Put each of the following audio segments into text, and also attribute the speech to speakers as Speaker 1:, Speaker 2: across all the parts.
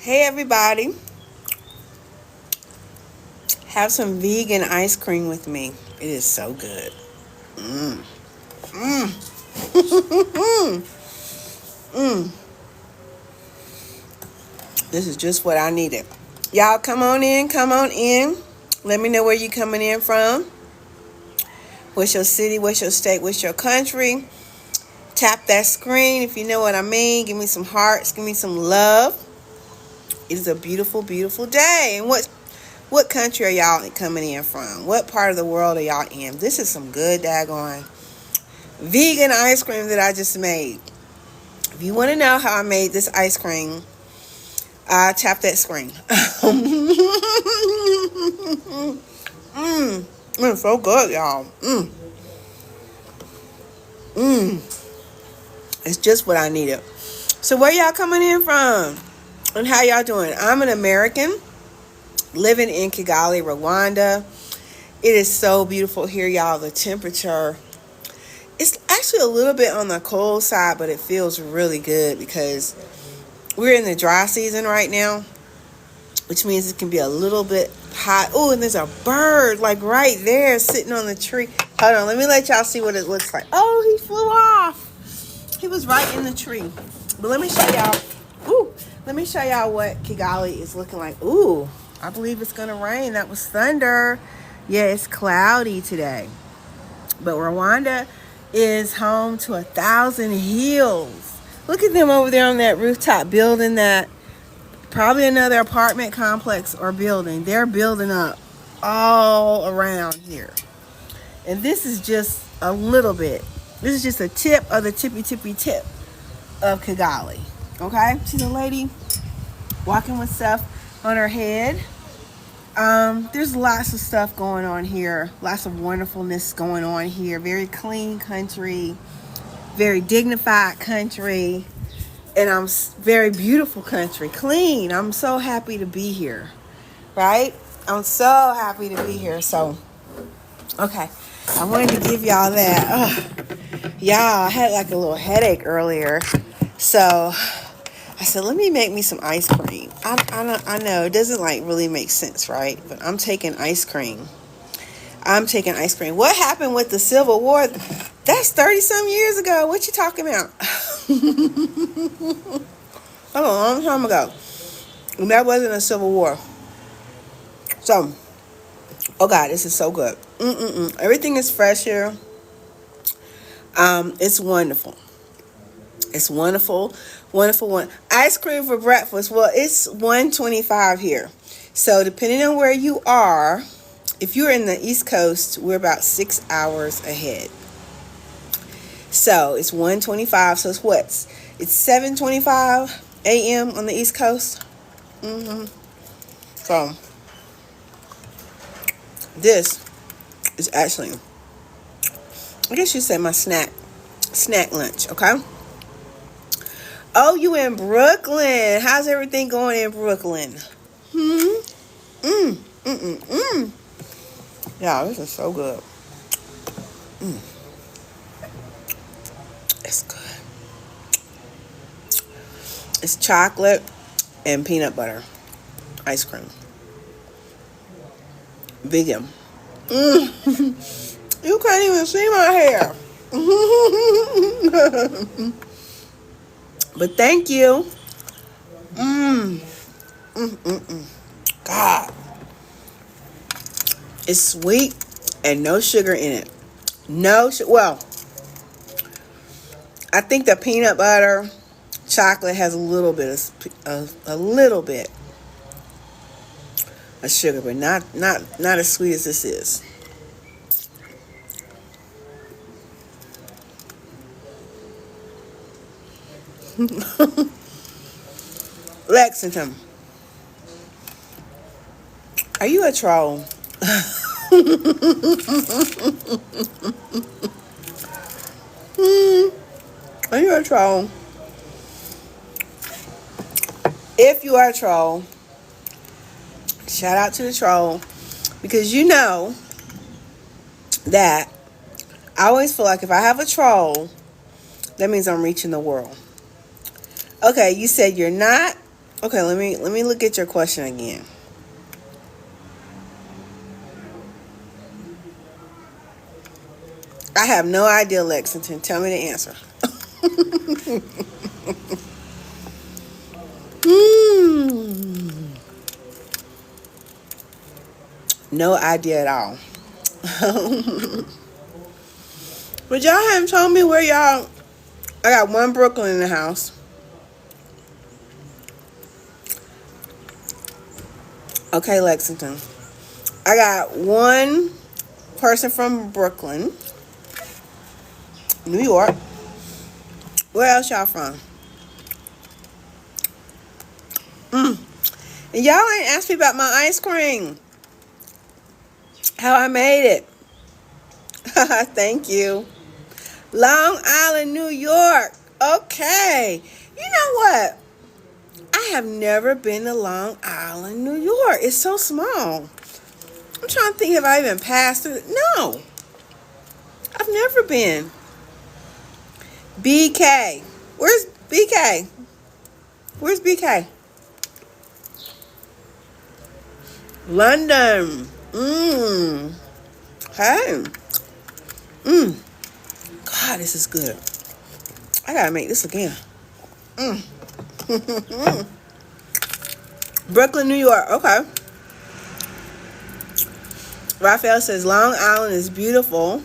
Speaker 1: Hey everybody, have some vegan ice cream with me. It is so good. Mmm. Mmm. Mmm. This is just what I needed. Y'all come on in, come on in. Let me know where you coming in from. What's your city, what's your state, what's your country. Tap that screen if you know what I mean. Give me some hearts, give me some love. It is a beautiful, beautiful day. And what country are y'all coming in from? What part of the world are y'all in? This is some good daggone vegan ice cream that I just made. If you want to know how I made this ice cream, tap that screen. It's so good, y'all. It's just what I needed. So where y'all coming in from? And how y'all doing? I'm an American living in Kigali, Rwanda. It is so beautiful here, y'all. The temperature, it's actually a little bit on the cold side, but it feels really good because we're in the dry season right now, which means it can be a little bit hot. Oh, and there's a bird like right there sitting on the tree. Hold on, let me let y'all see what it looks like. Oh, he flew off. He was right in the tree. But let me show y'all. Ooh, let me show y'all what Kigali is looking like. Ooh, I believe it's gonna rain. That was thunder. Yeah, it's cloudy today. But Rwanda is home to 1,000 hills. Look at them over there on that rooftop building that. Probably another apartment complex or building. They're building up all around here. And this is just a little bit. This is just a tip of the tippy tip of Kigali. Okay? See the lady walking with stuff on her head. There's lots of stuff going on here. Lots of wonderfulness going on here. Very clean country. Very dignified country. And I'm very beautiful country, clean. I'm so happy to be here, right? I'm so happy to be here. So, okay, I wanted to give y'all that. Y'all, I had like a little headache earlier, so I said, let me make me some ice cream. I know it doesn't like really make sense, right? But I'm taking ice cream. What happened with the Civil War? That's 30-some years ago. What you talking about? That was a long time ago. And that wasn't a civil war. So, oh God, this is so good. Everything is fresh here. It's wonderful. It's wonderful, wonderful one. Ice cream for breakfast. Well, it's 1:25 here. So depending on where you are, if you're in the East Coast, we're about 6 hours ahead. So it's 1:25. So it's 7:25 a.m. on the East Coast. So this is actually, I guess you say my snack lunch. Okay. Oh, you in Brooklyn? How's everything going in Brooklyn? Yeah, this is so good. It's good. It's chocolate and peanut butter ice cream. Vegan. You can't even see my hair. But thank you. God. It's sweet and no sugar in it. Well, I think the peanut butter chocolate has a little bit of sugar, but not as sweet as this is. Lexington, are you a troll? Are you a troll? If you are a troll, shout out to the troll, because you know that I always feel like if I have a troll, that means I'm reaching the world. Okay, you said you're not Okay, let me look at your question again. I have no idea, Lexington. Tell me the answer. No idea at all. But y'all haven't told me where y'all. I got one Brooklyn in the house. Okay, Lexington. I got one person from Brooklyn, New York. Where else y'all from? And y'all ain't asked me about my ice cream. How I made it. Thank you. Long Island, New York. Okay. You know what? I have never been to Long Island, New York. It's so small. I'm trying to think if I even passed through. No. I've never been. BK. Where's BK? Where's BK? London. Hey. God, this is good. I gotta make this again. Brooklyn, New York. Okay. Raphael says Long Island is beautiful.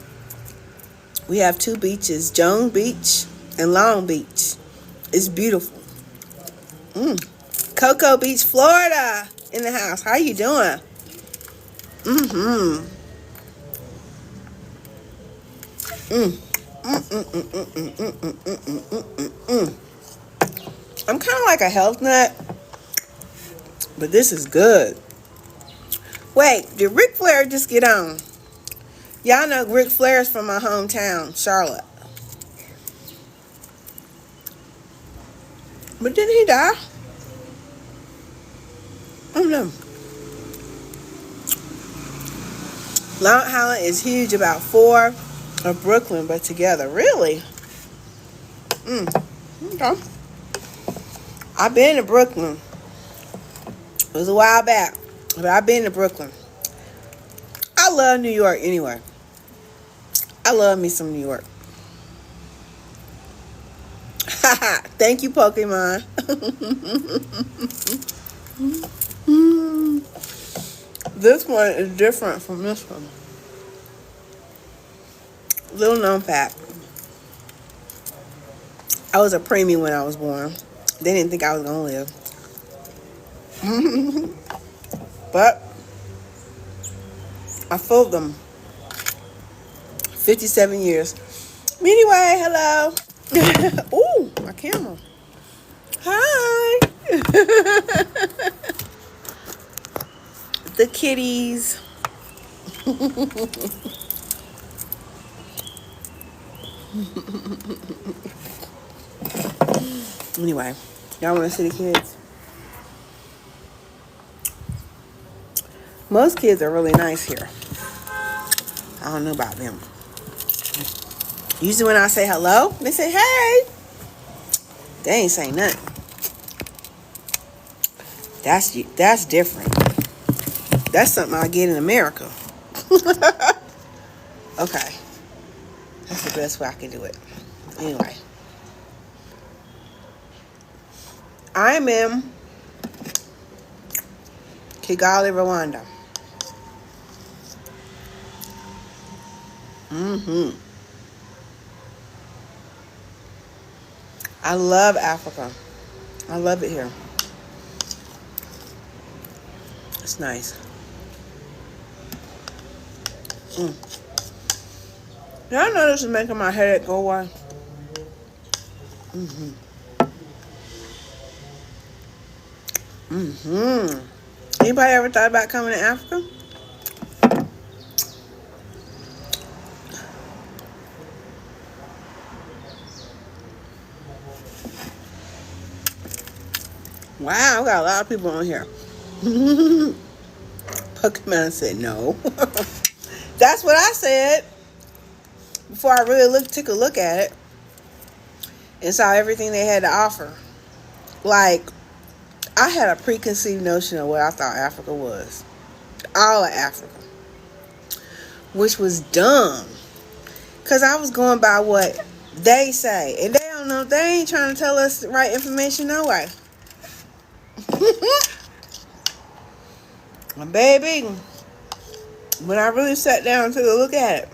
Speaker 1: We have two beaches, Jones Beach and Long Beach. It's beautiful. Cocoa Beach, Florida in the house. How you doing? I'm kind of like a health nut, but this is good. Wait, did Ric Flair just get on? Y'all know Ric Flair's from my hometown, Charlotte. But didn't he die? I don't know. Long Island is huge, about 4 of Brooklyn, but together. Really? Okay. I've been to Brooklyn. It was a while back, but I've been to Brooklyn. I love New York anyway. I love me some New York. Thank you, Pokemon. This one is different from this one. Little known fact. I was a preemie when I was born. They didn't think I was going to live. But I fooled them. 57 years. Anyway, hello. Ooh, my camera. Hi. The kitties. Anyway, y'all want to see the kids? Most kids are really nice here. I don't know about them. Usually when I say hello, they say, hey. They ain't saying nothing. That's different. That's something I get in America. Okay. That's the best way I can do it. Anyway. I'm in Kigali, Rwanda. I love Africa. I love it here. It's nice. Y'all know this is making my headache go away. Anybody ever thought about coming to Africa? Wow, we got a lot of people on here. Pokemon said no. That's what I said before I really took a look at it and saw everything they had to offer. Like, I I had a preconceived notion of what I thought Africa was. All of Africa. Which was dumb. Because I was going by what they say. And they don't know. They ain't trying to tell us the right information no way. Baby, when I really sat down and took a look at it,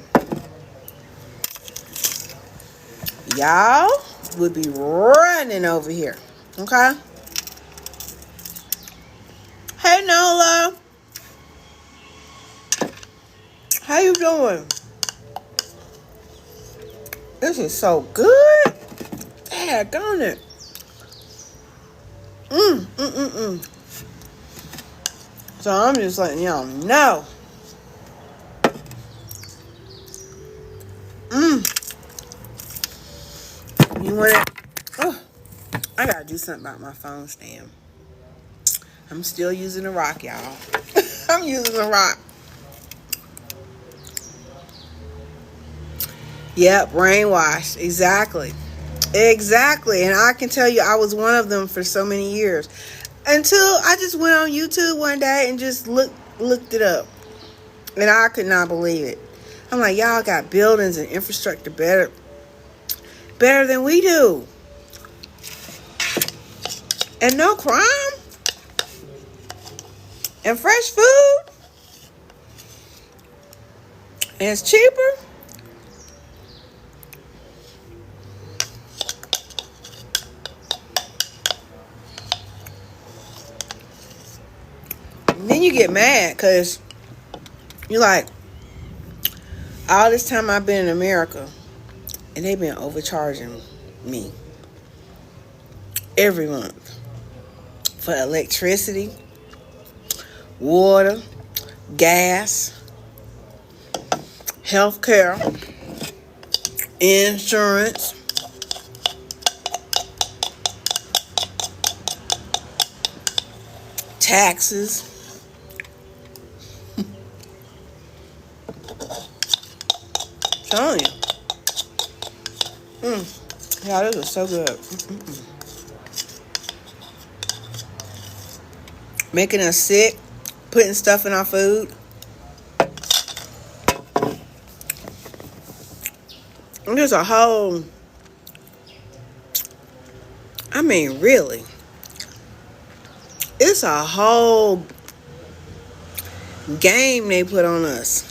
Speaker 1: y'all would be running over here. Okay? Hey, Nola. How you doing? This is so good. Daggone it. So I'm just letting y'all know. You want it? Oh, I gotta do something about my phone stand. I'm still using a rock, y'all. I'm using a rock. Yep, brainwashed. Exactly. And I can tell you I was one of them for so many years. Until I just went on YouTube one day and just looked it up. And I could not believe it. I'm like, y'all got buildings and infrastructure better than we do. And no crime. And fresh food. And it's cheaper. And then you get mad because you're like, all this time I've been in America and they've been overcharging me every month for electricity, water, gas, healthcare, insurance, taxes. Telling you. Yeah, this is so good. Making us sick, putting stuff in our food. And there's a whole, I mean, really, it's a whole game they put on us.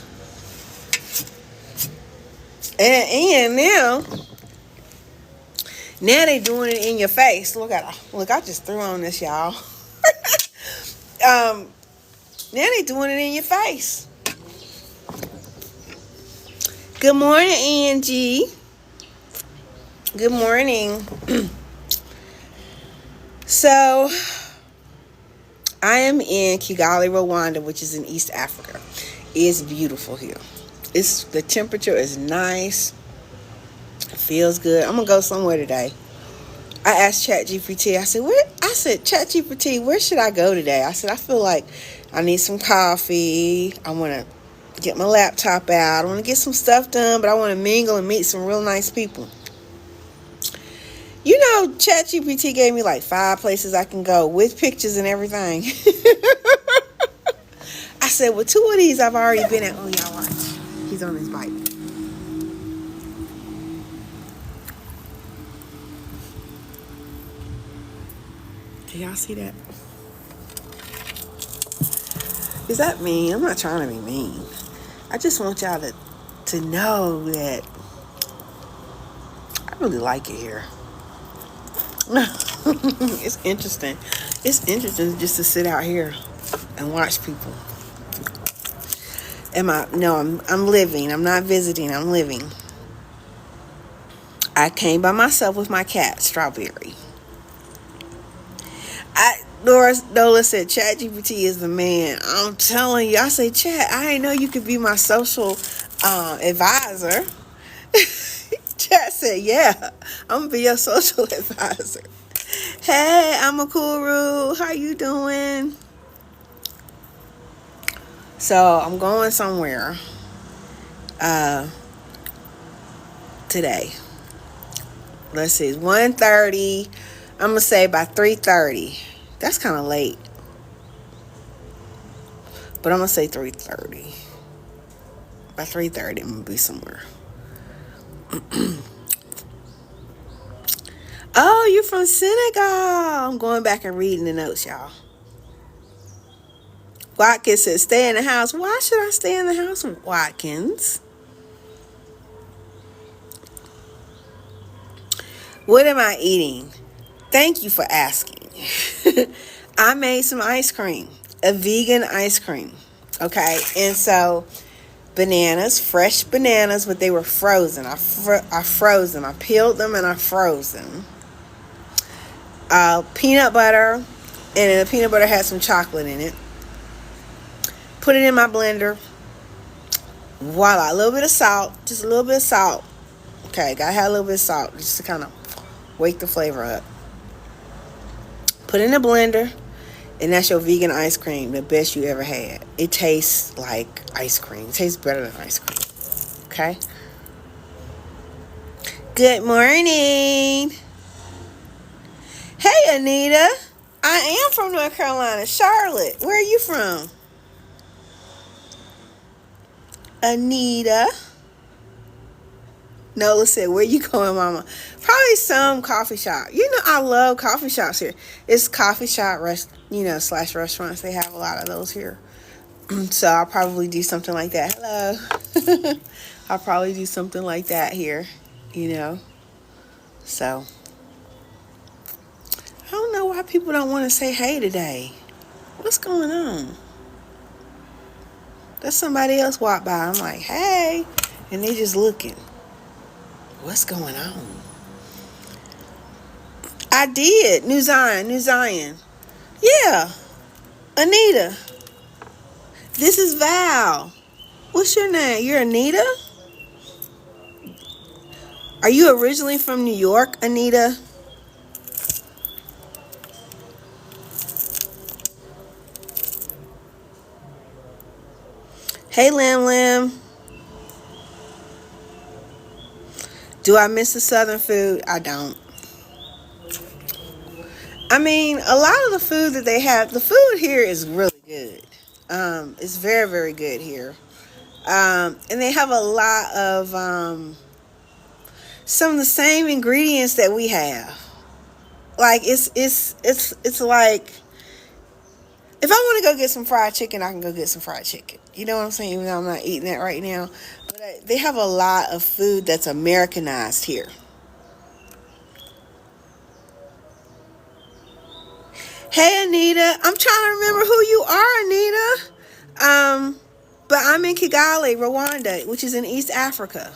Speaker 1: And now they doing it in your face. Look, I just threw on this, y'all. Now they doing it in your face. Good morning, Angie. Good morning. So, I am in Kigali, Rwanda, which is in East Africa. It's beautiful here. The temperature is nice. It feels good. I'm gonna go somewhere today. I asked ChatGPT. I said, ChatGPT, where should I go today? I said, I feel like I need some coffee. I want to get my laptop out. I want to get some stuff done, but I want to mingle and meet some real nice people. You know, ChatGPT gave me like 5 places I can go with pictures and everything. I said, well, 2 of these I've already been at. Oh, y'all watch. He's on his bike. Do y'all see that? Is that mean? I'm not trying to be mean. I just want y'all to know that I really like it here. It's interesting. It's interesting just to sit out here and watch people. I'm living. I'm not visiting. I'm living. I came by myself with my cat, Strawberry. Nola said, ChatGPT is the man. I'm telling you. I say, Chat, I didn't know you could be my social advisor. Chat said, yeah, I'm going to be your social advisor. Hey, I'm Amakuru. How you doing? So, I'm going somewhere today. Let's see, it's 1:30. I'm going to say by 3:30. That's kind of late. But I'm going to say 3:30. By 3:30, I'm going to be somewhere. Oh, you're from Senegal. I'm going back and reading the notes, y'all. Watkins says, stay in the house. Why should I stay in the house, Watkins? What am I eating? Thank you for asking. I made some ice cream, a vegan ice cream. Okay, and so bananas, fresh bananas, but they were frozen. I froze them. I peeled them and I froze them. Peanut butter, and then the peanut butter had some chocolate in it. Put it in my blender. Voila, a little bit of salt, just a little bit of salt. Okay, gotta have a little bit of salt just to kind of wake the flavor up. Put it in the blender, and that's your vegan ice cream, the best you ever had. It tastes like ice cream. It tastes better than ice cream. Okay? Good morning. Hey, Anita. I am from North Carolina, Charlotte. Where are you from? Anita. Nola said, where you going, mama? Probably some coffee shop. You know, I love coffee shops here. It's coffee shop, slash restaurants. They have a lot of those here. So I'll probably do something like that. Hello. I'll probably do something like that here, So, I don't know why people don't want to say hey today. What's going on? There's somebody else walk by. I'm like, hey. And they just looking. What's going on? I did. New Zion. Yeah. Anita. This is Val. What's your name? You're Anita? Are you originally from New York, Anita? Hey, Lam. Do I miss the Southern food? I don't. I mean, a lot of the food that they have, the food here is really good. It's very, very good here. And they have a lot of some of the same ingredients that we have. Like it's like if I want to go get some fried chicken, I can go get some fried chicken. You know what I'm saying? Even though I'm not eating that right now. But they have a lot of food that's Americanized here. Hey, Anita. I'm trying to remember who you are, Anita. But I'm in Kigali, Rwanda, which is in East Africa.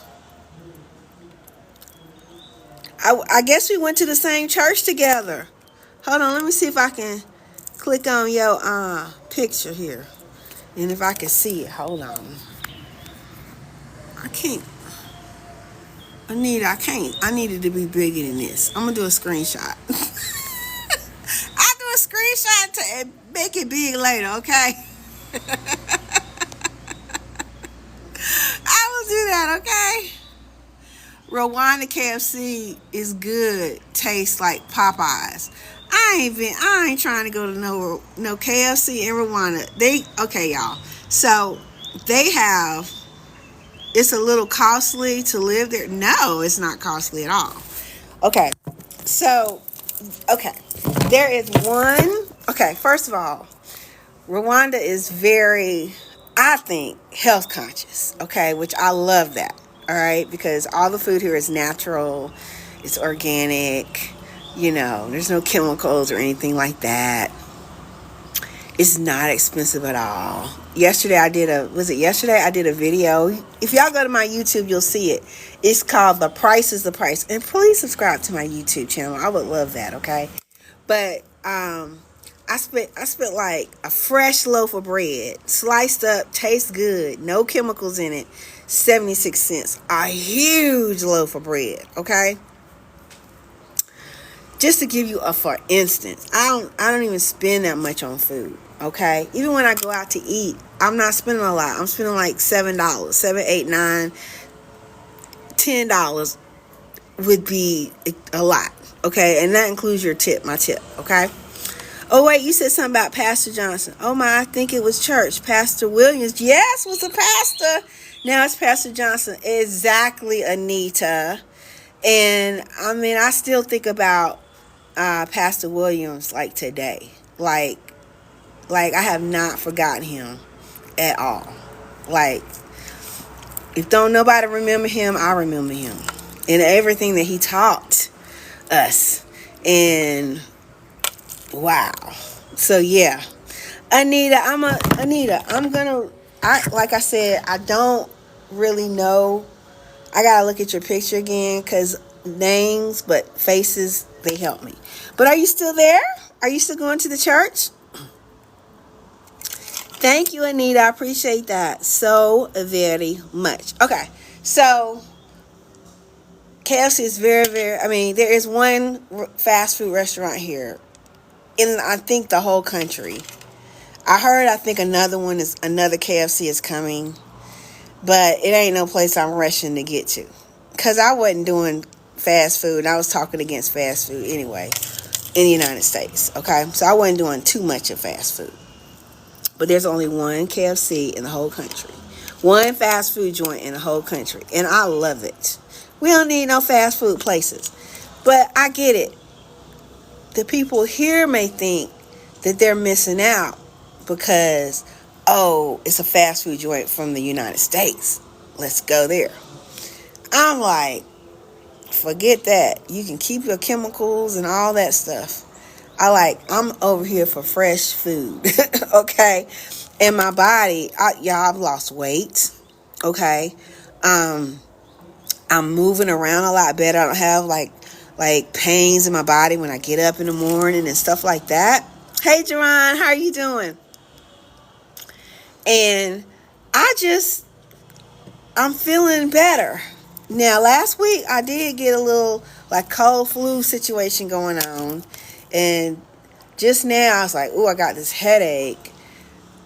Speaker 1: I guess we went to the same church together. Hold on, let me see if I can click on your picture here. And if I can see it, hold on. I can't. Anita, I can't. I need it to be bigger than this. I'm going to do a screenshot. I'll do a screenshot to make it big later, okay? I will do that, okay? Rwanda KFC is good. Tastes like Popeyes. I ain't trying to go to no KFC in Rwanda. Okay, y'all. So they have. It's a little costly to live there. No, it's not costly at all. Okay, so there is one. Okay, first of all, Rwanda is very, I think, health conscious. Okay, which I love that. All right, because all the food here is natural, it's organic. There's no chemicals or anything like that. It's not expensive at all. Yesterday I did a video. If y'all go to my YouTube, you'll see it. It's called The Price is the Price. And please subscribe to my YouTube channel. I would love that, okay? But I spent like a fresh loaf of bread, sliced up, tastes good, no chemicals in it, 76 cents. A huge loaf of bread, okay? Just to give you for instance, I don't even spend that much on food, okay? Even when I go out to eat, I'm not spending a lot. I'm spending like $7, $7, $8, $9, $10 would be a lot, okay? And that includes my tip, okay? Oh, wait, you said something about Pastor Johnson. Oh, my, I think it was church. Pastor Williams, yes, was a pastor. Now it's Pastor Johnson. Exactly, Anita. And, I mean, I still think about Pastor Williams, like, today. Like, I have not forgotten him at all. Like, if don't nobody remember him, I remember him. And everything that he taught us. And wow. So yeah. Anita, like I said, I don't really know. I gotta look at your picture again, because names, but faces, they help me. But are you still there? Are you still going to the church? Thank you, Anita. I appreciate that so very much. Okay, so KFC is very, very, I mean, there is one fast food restaurant here in, I think, the whole country. I think another KFC is coming, but it ain't no place I'm rushing to get to, because I wasn't doing fast food. I was talking against fast food anyway in the United States, okay? So I wasn't doing too much of fast food. But there's only one KFC in the whole country. One fast food joint in the whole country. And I love it. We don't need no fast food places. But I get it. The people here may think that they're missing out because, oh, it's a fast food joint from the United States. Let's go there. I'm like, forget that. You can keep your chemicals and all that stuff. I'm over here for fresh food, okay? And my body, I've lost weight, okay? I'm moving around a lot better. I don't have like pains in my body when I get up in the morning and stuff like that. Hey, Jerron, how are you doing? And I'm feeling better. Now, last week I did get a little like cold flu situation going on. And just now I was like, oh, I got this headache.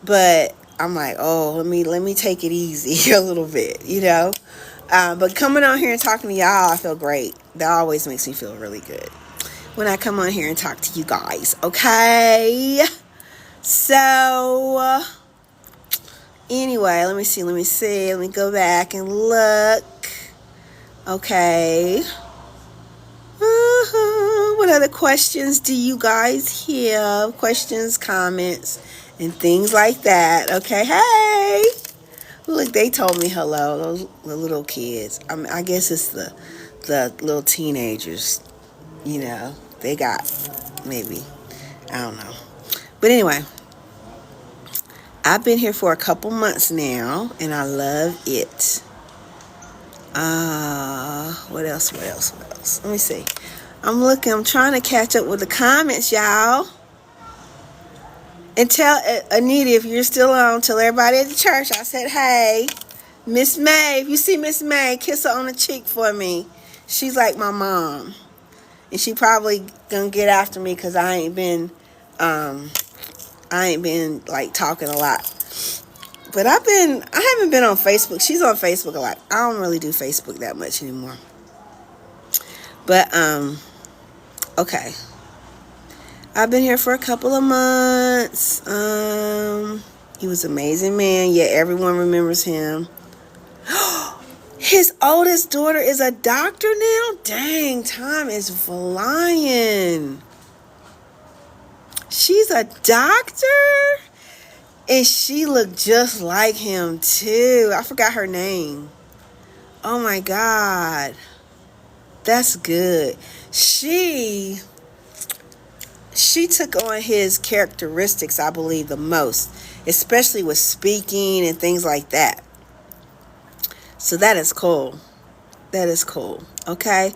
Speaker 1: But I'm like, oh, let me take it easy a little bit, you know. But coming on here and talking to y'all, I feel great. That always makes me feel really good when I come on here and talk to you guys, okay? So, anyway, let me see. Let me go back and look. Okay. What other questions do you guys have? Questions, comments, and things like that. Okay, hey. Look, they told me hello, those little kids. I guess it's the little teenagers, you know. They got maybe, I don't know. But anyway, I've been here for a couple months now, and I love it. What else? Let me see. I'm trying to catch up with the comments, y'all. And tell Anita, if you're still on, tell everybody at the church I said, hey, Miss May, if you see Miss May, kiss her on the cheek for me. She's like my mom. And she probably gonna get after me because I ain't been like talking a lot. But I haven't been on Facebook. She's on Facebook a lot. I don't really do Facebook that much anymore. But, okay. I've been here for a couple of months. He was an amazing man. Yeah, everyone remembers him. His oldest daughter is a doctor now? Dang, time is flying. She's a doctor? And she looked just like him, too. I forgot her name. Oh, my God. That's good. She took on his characteristics, I believe, the most, especially with speaking and things like that. So that is cool. That is cool. Okay.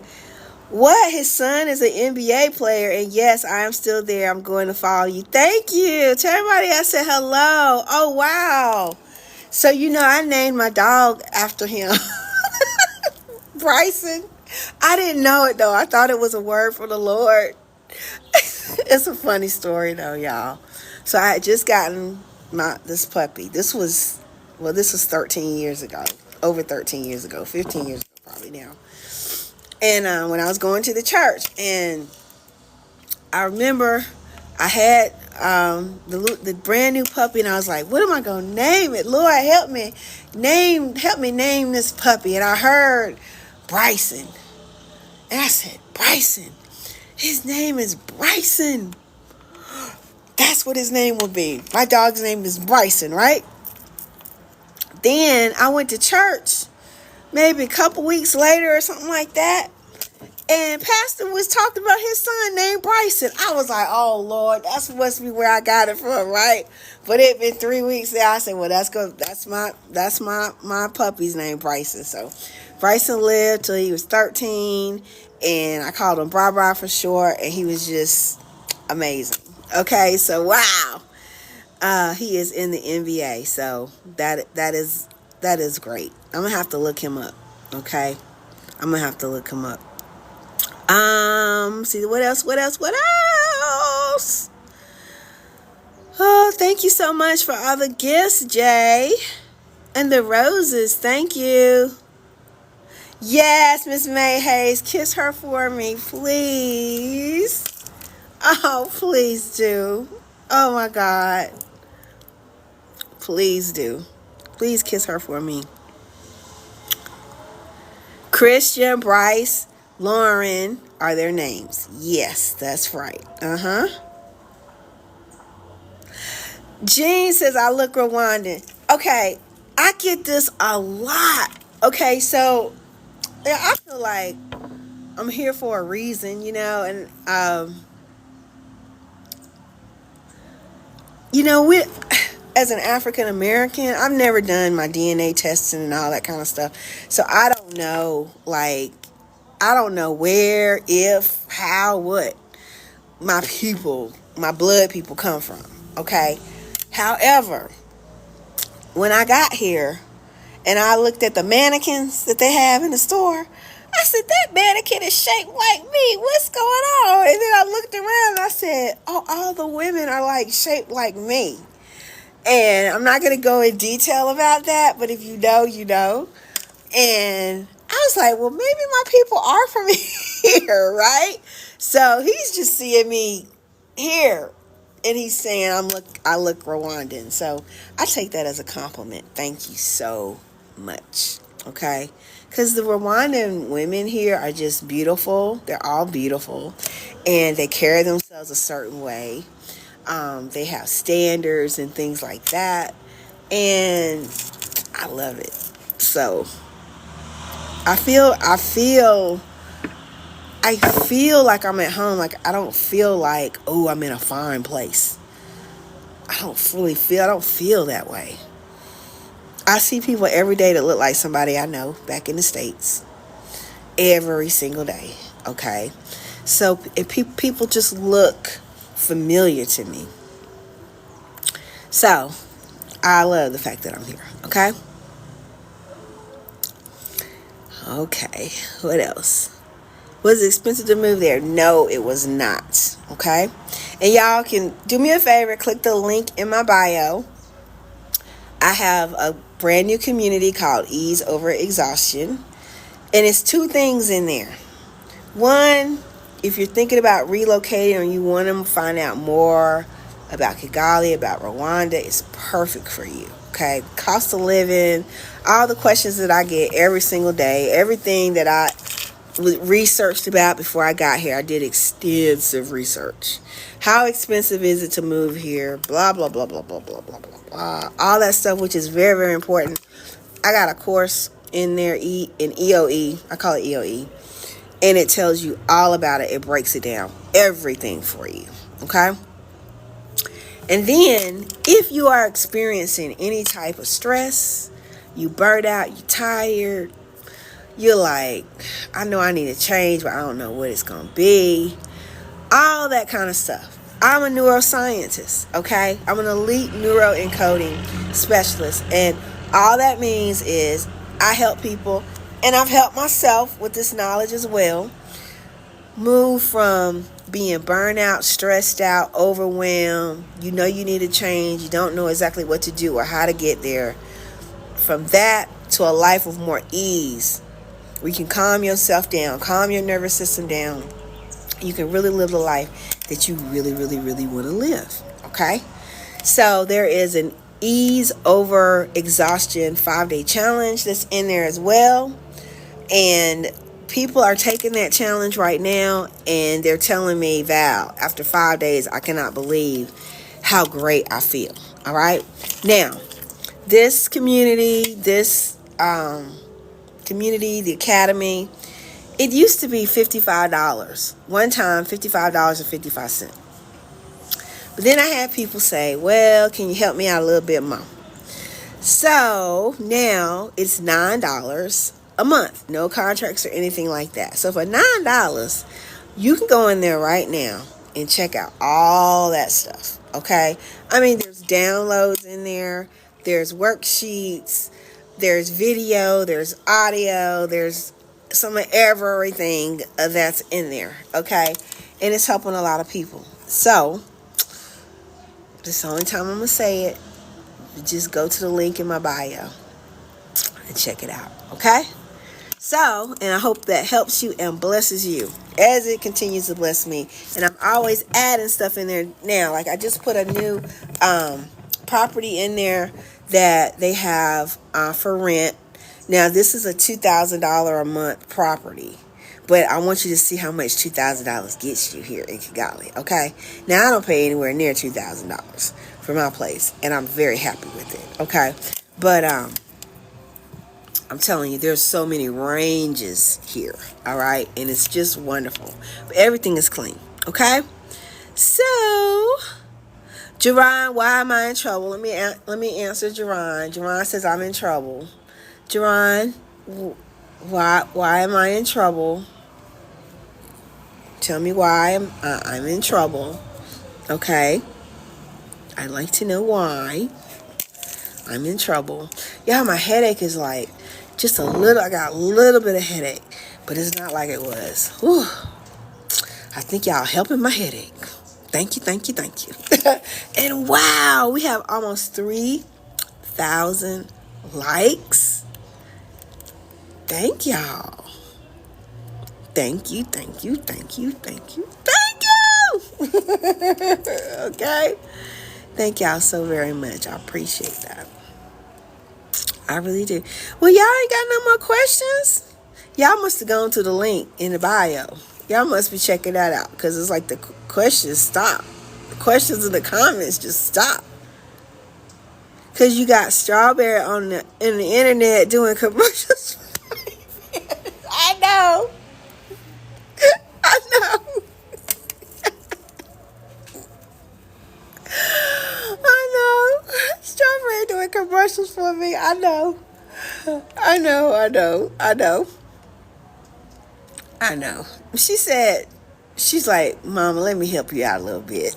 Speaker 1: What? His son is an NBA player, and yes, I am still there. I'm going to follow you. Thank you. Tell everybody I said hello. Oh, wow. So, I named my dog after him. Bryson. I didn't know it, though. I thought it was a word for the Lord. It's a funny story, though, y'all. So I had just gotten this puppy. This was 13 years ago. Over 13 years ago. 15 years ago, probably now. And when I was going to the church, and I remember I had the brand new puppy, and I was like, what am I gonna name it? Lord, help me name this puppy. And I heard Bryson, and I said, Bryson, his name is Bryson. That's what his name will be. My dog's name is Bryson, right? Then I went to church maybe a couple weeks later or something like that, and Pastor was talking about his son named Bryson. I was like, oh Lord, that's must be where I got it from, right? But it been 3 weeks there. I said, well, that's my puppy's name, Bryson. So Bryson lived till he was 13, and I called him Bra for short, and he was just amazing. Okay, so wow. He is in the NBA, so that is great. I'm gonna have to look him up. Okay, I'm gonna have to look him up. See what else? Oh, thank you so much for all the gifts, Jay, and the roses. Thank you. Yes, Miss May Hayes, kiss her for me, please. Oh, please do. Oh my God. Please do. Please kiss her for me. Christian, Bryce, Lauren are their names. Yes, that's right. Jean says, I look Rwandan. Okay, I get this a lot. Okay, so I feel like I'm here for a reason, and we, as an African American, I've never done my DNA testing and all that kind of stuff. So I don't know, where, if, how, what my blood people come from. Okay. However, when I got here and I looked at the mannequins that they have in the store, I said, that mannequin is shaped like me. What's going on? And then I looked around and I said, oh, all the women are shaped like me. And I'm not going to go in detail about that, but if you know, you know. And I was like, well, maybe my people are from here, right? So he's just seeing me here, and he's saying I look Rwandan. So I take that as a compliment. Thank you so much. Okay, because the Rwandan women here are just beautiful. They're all beautiful, and they carry themselves a certain way. They have standards and things like that, and I love it. So I feel like I'm at home. Like, I don't feel like, oh, I'm in a foreign place. I don't feel that way. I see people every day that look like somebody I know back in the States. Every single day. Okay. So if people just look familiar to me. So I love the fact that I'm here. Okay. Okay. What else? Was it expensive to move there? No, it was not. Okay. And y'all can do me a favor. Click the link in my bio. I have a brand new community called Ease Over Exhaustion. And it's 2 things in there. One, if you're thinking about relocating or you want to find out more about Kigali, about Rwanda, it's perfect for you. Okay. Cost of living, all the questions that I get every single day, everything that I researched about before I got here. I did extensive research. How expensive is it to move here? Blah, blah, blah, blah, blah, blah, blah, blah, blah. All that stuff, which is very, very important. I got a course in there in EOE. I call it EOE. And it tells you all about it. It breaks it down. Everything for you. Okay? And then, if you are experiencing any type of stress, you burnt out, you tired, you're like, I know I need to change, but I don't know what it's going to be. All that kind of stuff. I'm a neuroscientist, okay? I'm an elite neuroencoding specialist. And all that means is I help people, and I've helped myself with this knowledge as well, move from being burned out, stressed out, overwhelmed. You know you need to change. You don't know exactly what to do or how to get there. From that to a life of more ease. We can calm yourself down, calm your nervous system down, you can really live the life that you really, really, really want to live. Okay? So there is an ease over exhaustion 5-day challenge that's in there as well. And people are taking that challenge right now, and they're telling me, Val, after 5 days, I cannot believe how great I feel. All right? Now, this community, the academy, it used to be $55. One time, $55.55. But then I had people say, well, can you help me out a little bit more? So now it's $9 a month. No contracts or anything like that. So for $9, you can go in there right now and check out all that stuff. Okay? I mean, there's downloads in there. There's worksheets. There's video. There's audio. There's some of everything that's in there. Okay? And it's helping a lot of people. So this is the only time I'm going to say it. Just go to the link in my bio and check it out. Okay? So, and I hope that helps you and blesses you as it continues to bless me. And I'm always adding stuff in there now. Like I just put a new property in there that they have for rent. Now, this is a $2,000 a month property. But I want you to see how much $2,000 gets you here in Kigali, okay? Now, I don't pay anywhere near $2,000 for my place, and I'm very happy with it, okay? But I'm telling you, there's so many ranges here, all right? And it's just wonderful. But everything is clean, okay? So, Jerron, why am I in trouble? Let me answer Jerron. Jerron says I'm in trouble. Jerron, why am I in trouble? Tell me why I'm in trouble. Okay? I'd like to know why I'm in trouble. Yeah, my headache is like just a little. I got a little bit of headache, but it's not like it was. Whew. I think y'all helping my headache. Thank you. And wow, we have almost 3,000 likes. Thank y'all. Thank you. Okay? Thank y'all so very much. I appreciate that. I really do. Well, y'all ain't got no more questions? Y'all must have gone to the link in the bio. Y'all must be checking that out because it's like the questions stop. The questions in the comments just stop. Because you got Strawberry in the internet doing commercials. I know. Strawberry doing commercials for me. I know. She said, she's like, Mama, let me help you out a little bit.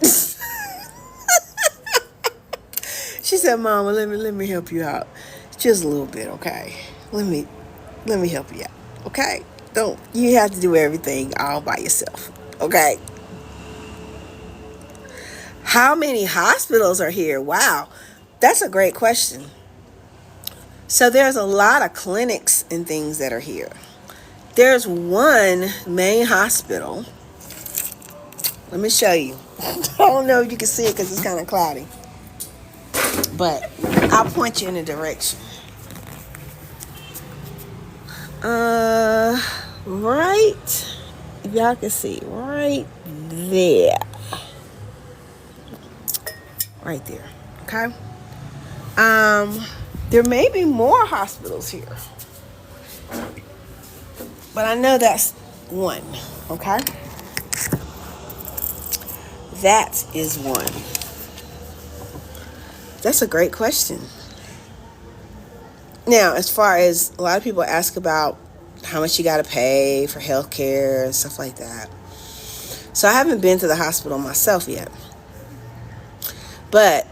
Speaker 1: She said, Mama, let me help you out. Just a little bit, okay? Let me help you out, okay? You have to do everything all by yourself, okay? How many hospitals are here? Wow, that's a great question. So there's a lot of clinics and things that are here. There's one main hospital. Let me show you. I don't know if you can see it because it's kind of cloudy. But I'll point you in a direction. Right, if y'all can see, right there. Right there, okay? There may be more hospitals here. But I know that's one, okay? That is one. That's a great question. Now, as far as a lot of people ask about how much you got to pay for health care and stuff like that. So I haven't been to the hospital myself yet. But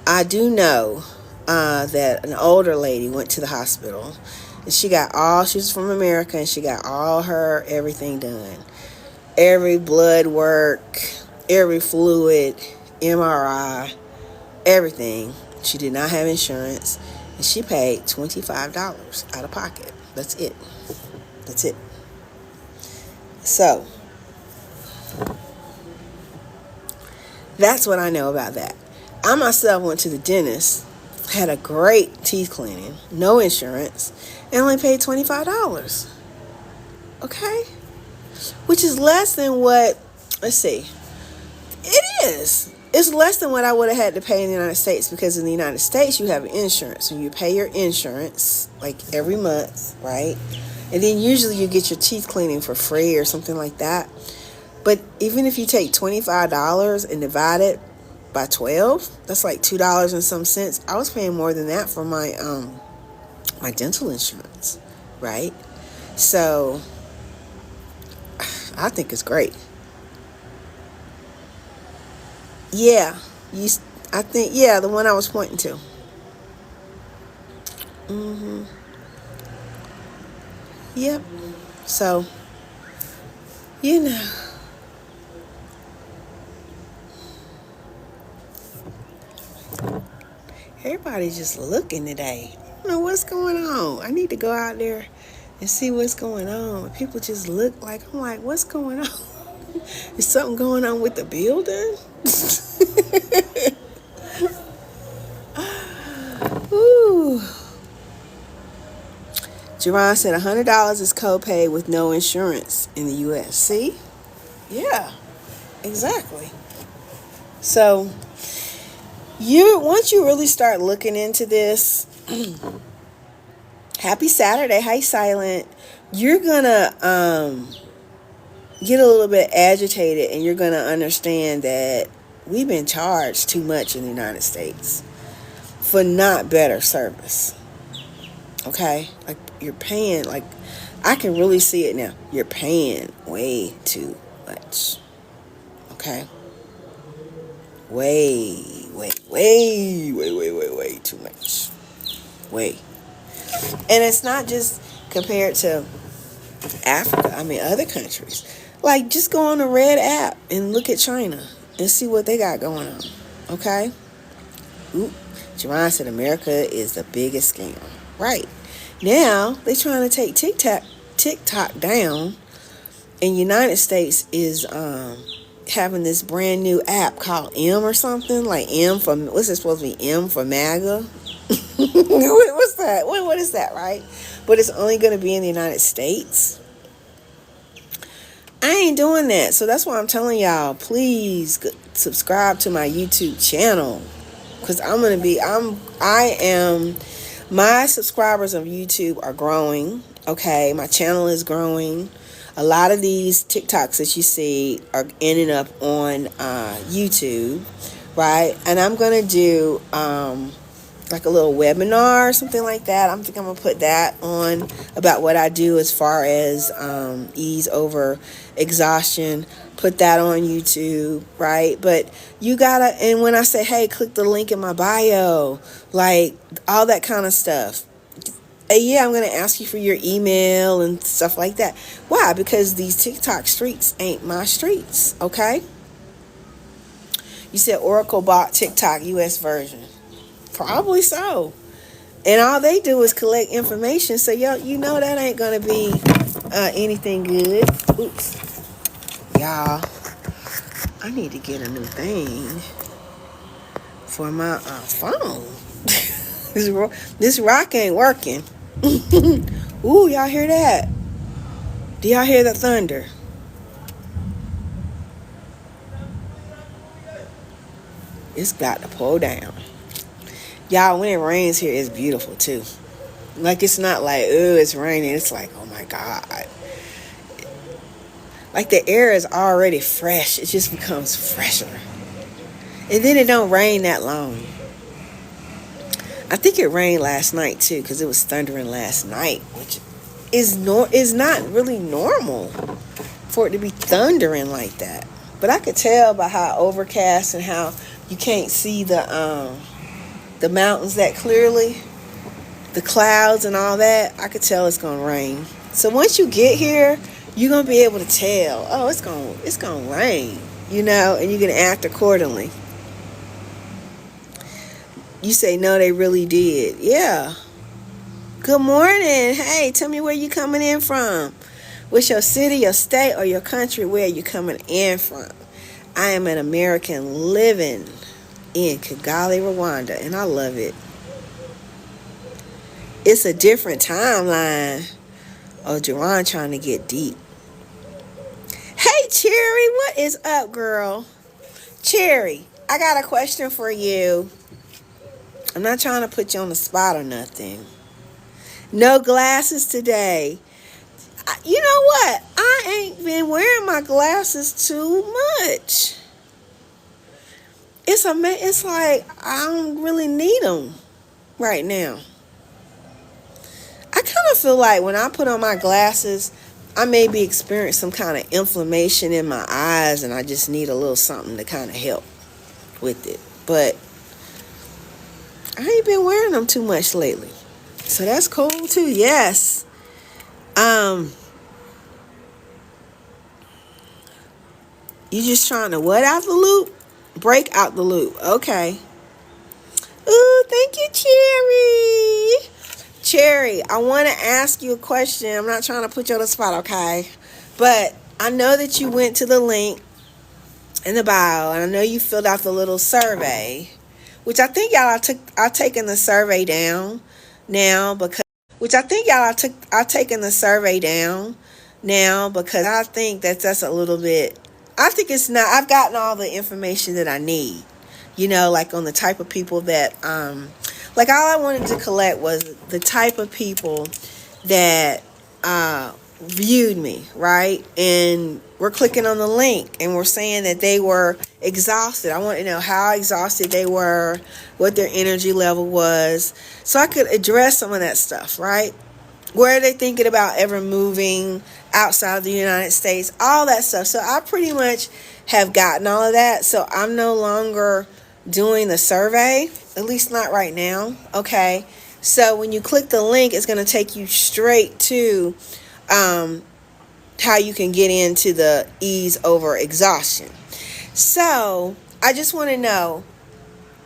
Speaker 1: I do know that an older lady went to the hospital. And she was from America, and she got all her everything done. Every blood work, every fluid, MRI, everything. She did not have insurance. And she paid $25 out of pocket. That's it. So, That's what I know about that. I myself went to the dentist, had a great teeth cleaning, no insurance, and only paid $25. Okay? Which is less than what, let's see, it is. It's less than what I would have had to pay in the United States, because in the United States you have insurance. So you pay your insurance like every month, right? And then usually you get your teeth cleaning for free or something like that. But even if you take $25 and divide it by 12, that's like $2 and some cents. I was paying more than that for my my dental insurance, right? So I think it's great. Yeah, I think, yeah, the one I was pointing to. Mm-hmm. Yep. So, you know, everybody's just looking today. I don't know what's going on. I need to go out there and see what's going on. People just look like, I'm like, what's going on? Is something going on with the building? Ooh. Jerron said $100 is copay with no insurance in the U.S. See? Yeah, exactly. So, once you really start looking into this, happy Saturday. Hi, Silent. You're gonna get a little bit agitated, and you're gonna understand that we've been charged too much in the United States for not better service. Okay? Like, you're paying, like, I can really see it now. You're paying way too much. Okay? Way too much. Way. And it's not just compared to Africa. I mean, other countries. Like, just go on the Red app and look at China and see what they got going on. Okay? Oop. Jerron said America is the biggest scam. Right. Now, they're trying to take TikTok down. And United States is having this brand new app called M or something. Like M for, what's it supposed to be? M for MAGA? What's that? What is that, right? But it's only going to be in the United States. I ain't doing that. So that's why I'm telling y'all, please subscribe to my YouTube channel. Because my subscribers on YouTube are growing. Okay, my channel is growing. A lot of these TikToks that you see are ending up on YouTube, right? And I'm going to do like a little webinar or something like that. I think I'm going to put that on about what I do as far as ease over exhaustion. Put that on YouTube, right? But you gotta, and when I say, hey, click the link in my bio, like all that kind of stuff. Yeah, I'm going to ask you for your email and stuff like that. Why? Because these TikTok streets ain't my streets, okay? You said Oracle bought TikTok US version. Probably so. And all they do is collect information, so you know that ain't going to be anything good. Oops. Y'all, I need to get a new thing for my phone. This rock ain't working. Ooh, y'all hear that? Do y'all hear the thunder? It's got to pull down. Y'all, when it rains here, it's beautiful too. Like, it's not like, oh, it's raining. It's like, oh my God. Like, the air is already fresh. It just becomes fresher. And then it don't rain that long. I think it rained last night too, because it was thundering last night, which is not really normal for it to be thundering like that. But I could tell by how overcast and how you can't see the mountains that clearly, the clouds and all that. I could tell it's gonna rain. So once you get here, you're gonna be able to tell. Oh, it's gonna rain, and you can act accordingly. You say, no, they really did. Yeah. Good morning. Hey, tell me where you coming in from. What's your city, your state, or your country? Where you coming in from? I am an American living in Kigali, Rwanda, and I love it. It's a different timeline. Oh, Jerron trying to get deep. Hey, Cherry, what is up, girl? Cherry, I got a question for you. I'm not trying to put you on the spot or nothing. No glasses today. You know what? I ain't been wearing my glasses too much. It's like I don't really need them right now. I kind of feel like when I put on my glasses, I may be experiencing some kind of inflammation in my eyes, and I just need a little something to kind of help with it. But I ain't been wearing them too much lately, so that's cool too. Yes. You just trying to what out the loop? Break out the loop. Okay. Ooh, thank you, Cherry. Cherry, I want to ask you a question. I'm not trying to put you on the spot, okay? But I know that you went to the link in the bio, and I know you filled out the little survey, which I think y'all are taking the survey down now because I think that's a little bit. I think it's not. I've gotten all the information that I need. Like on the type of people that like all I wanted to collect was the type of people that viewed me, right? And we're clicking on the link and we're saying that they were exhausted. I want to know how exhausted they were, what their energy level was, so I could address some of that stuff, right? Where are they thinking about ever moving outside of the United States? All that stuff. So I pretty much have gotten all of that. So I'm no longer doing the survey, at least not right now. Okay. So when you click the link, it's going to take you straight to how you can get into the ease over exhaustion. So I just want to know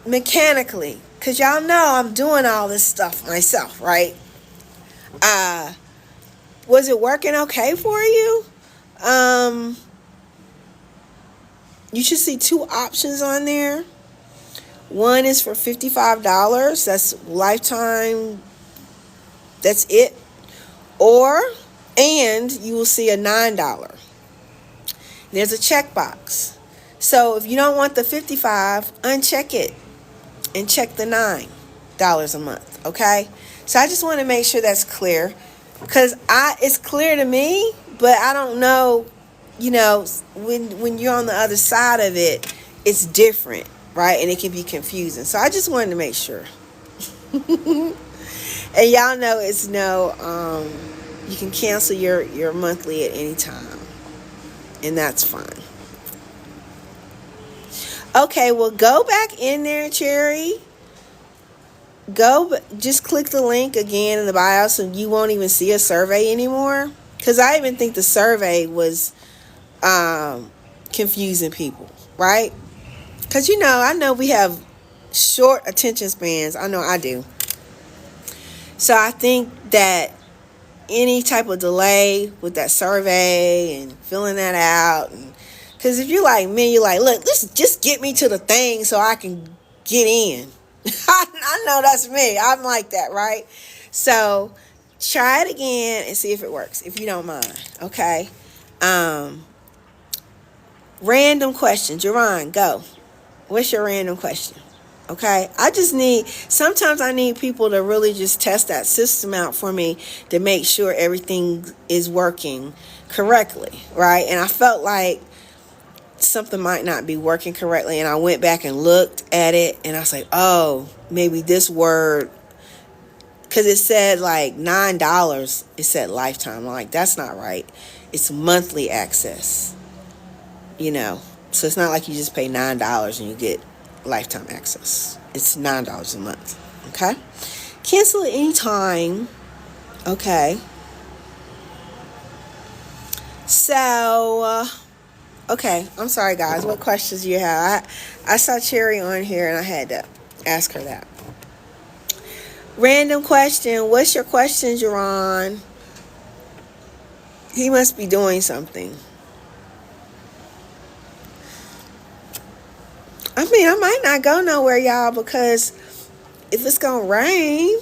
Speaker 1: mechanically, because y'all know I'm doing all this stuff myself, right? Was it working okay for you? You should see two options on there. One is for $55. That's lifetime. That's it. And you will see a $9. There's a checkbox. So if you don't want the $55, uncheck it and check the $9 a month. Okay. So I just want to make sure that's clear, because it's clear to me, but I don't know. When you're on the other side of it, it's different, right? And it can be confusing. So I just wanted to make sure. And y'all know it's no, you can cancel your monthly at any time, and that's fine. Okay, well, go back in there, Cherry. Just click the link again in the bio, so you won't even see a survey anymore. Because I even think the survey was confusing people, right? Because I know we have short attention spans. I know I do. So I think that any type of delay with that survey and filling that out, because if you're like me, you're like, look, let's just get me to the thing so I can get in. I know that's me. I'm like that, right? So try it again and see if it works, if you don't mind. Okay. Random question. Jerron, go. What's your random question? Okay. Sometimes I need people to really just test that system out for me to make sure everything is working correctly, right? And I felt like something might not be working correctly, and I went back and looked at it, and I was like, oh, maybe this word, because it said like $9, it said lifetime. I'm like, that's not right. It's monthly access, so it's not like you just pay $9 and you get lifetime access. It's $9 a month. Okay, cancel at any time. Okay, so okay, I'm sorry, guys. What questions do you have? I saw Cherry on here, and I had to ask her that. Random question. What's your question, Jerron? He must be doing something. mean, I might not go nowhere, y'all, because if it's gonna rain,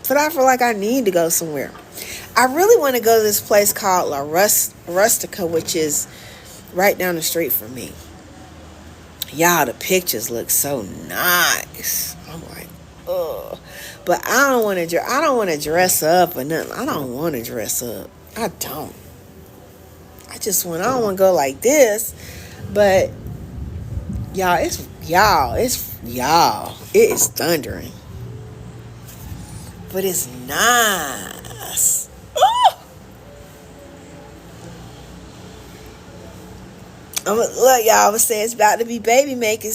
Speaker 1: but I feel like I need to go somewhere. I really want to go to this place called La Rustica, which is right down the street from me. Y'all, the pictures look so nice. I'm like, ugh. But I don't want to dress up or nothing. I don't want to dress up. I don't. I don't want to go like this. But it is thundering. But it's nice. Ooh. Look, y'all, I was saying it's about to be baby making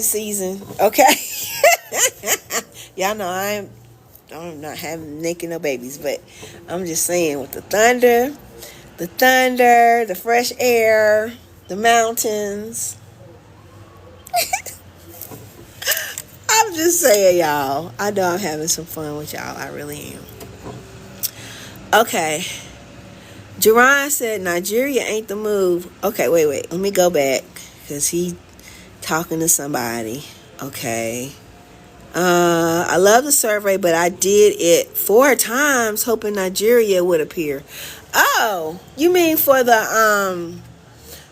Speaker 1: season. Okay. Y'all know I'm not making no babies, but I'm just saying, with the thunder, the fresh air, the mountains. I'm just saying, y'all. I know I'm having some fun with y'all. I really am. Okay. Jerron said Nigeria ain't the move. Okay, wait. Let me go back, because he talking to somebody. Okay. I love the survey, but I did it 4 times hoping Nigeria would appear. Oh, you mean for the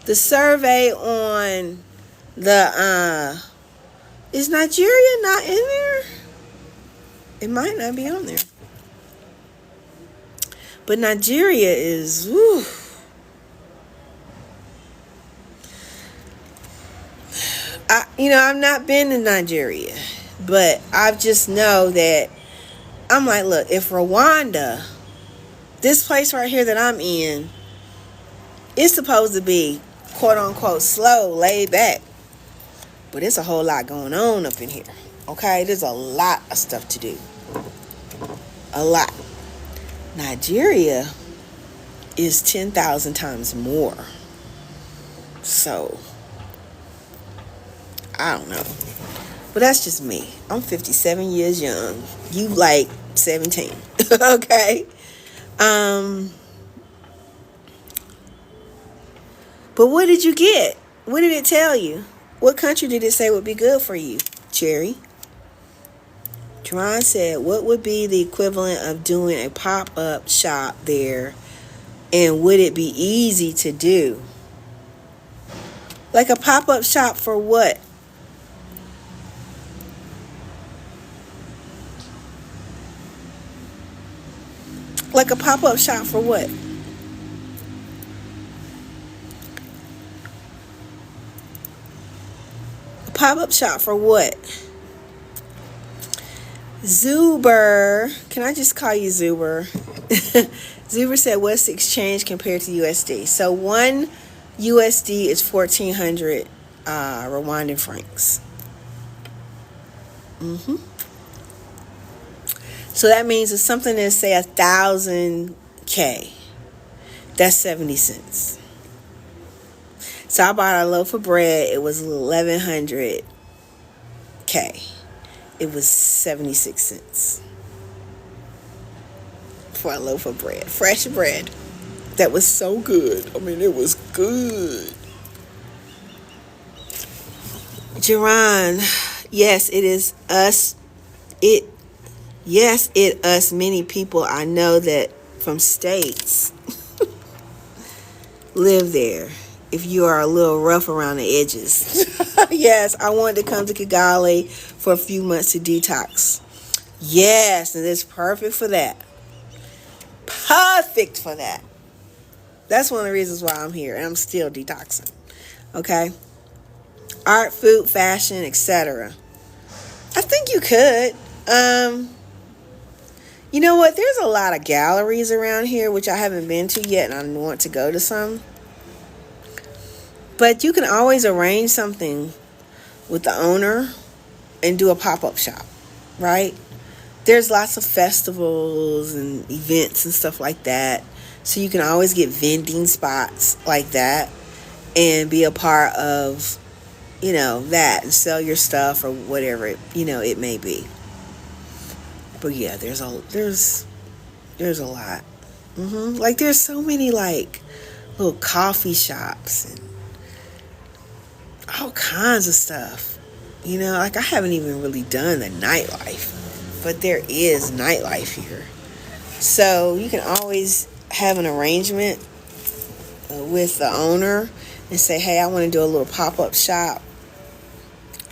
Speaker 1: survey on the is Nigeria not in there? It might not be on there. But Nigeria is, whew. I've not been to Nigeria, but I just know that I'm like, look, if Rwanda, this place right here that I'm in, is supposed to be quote unquote slow, laid back, but it's a whole lot going on up in here. Okay, there's a lot of stuff to do. A lot. Nigeria is 10,000 times more. So, I don't know. But that's just me. I'm 57 years young. You like 17. Okay? But what did you get? What did it tell you? What country did it say would be good for you, Cherry? Teron said, what would be the equivalent of doing a pop-up shop there, and would it be easy to do? Like a pop-up shop for what? Like a pop-up shop for what? A pop-up shop for what? Zuber, can I just call you Zuber? Zuber said, what's the exchange compared to USD? So 1 USD is 1,400 Rwandan francs. So that means if something is, say, 1,000 K, that's 70 cents. So I bought a loaf of bread. It was 1,100 K. It was 76 cents for a loaf of bread. Fresh bread. That was so good. I mean, it was good. Jerron, yes, it is us. Us, many people I know that from states live there. If you are a little rough around the edges. Yes, I wanted to come to Kigali for a few months to detox. Yes, and it's perfect for that. Perfect for that. That's one of the reasons why I'm here, and I'm still detoxing. Okay? Art, food, fashion, etc. I think you could. You know what? There's a lot of galleries around here, which I haven't been to yet, and I want to go to some. But you can always arrange something with the owner and do a pop-up shop, right? There's lots of festivals and events and stuff like that. So you can always get vending spots like that and be a part of, that, and sell your stuff or whatever, it may be. But yeah, there's a lot. Like there's so many like little coffee shops and all kinds of stuff. Like I haven't even really done the nightlife, but there is nightlife here. So you can always have an arrangement with the owner and say, hey, I want to do a little pop-up shop,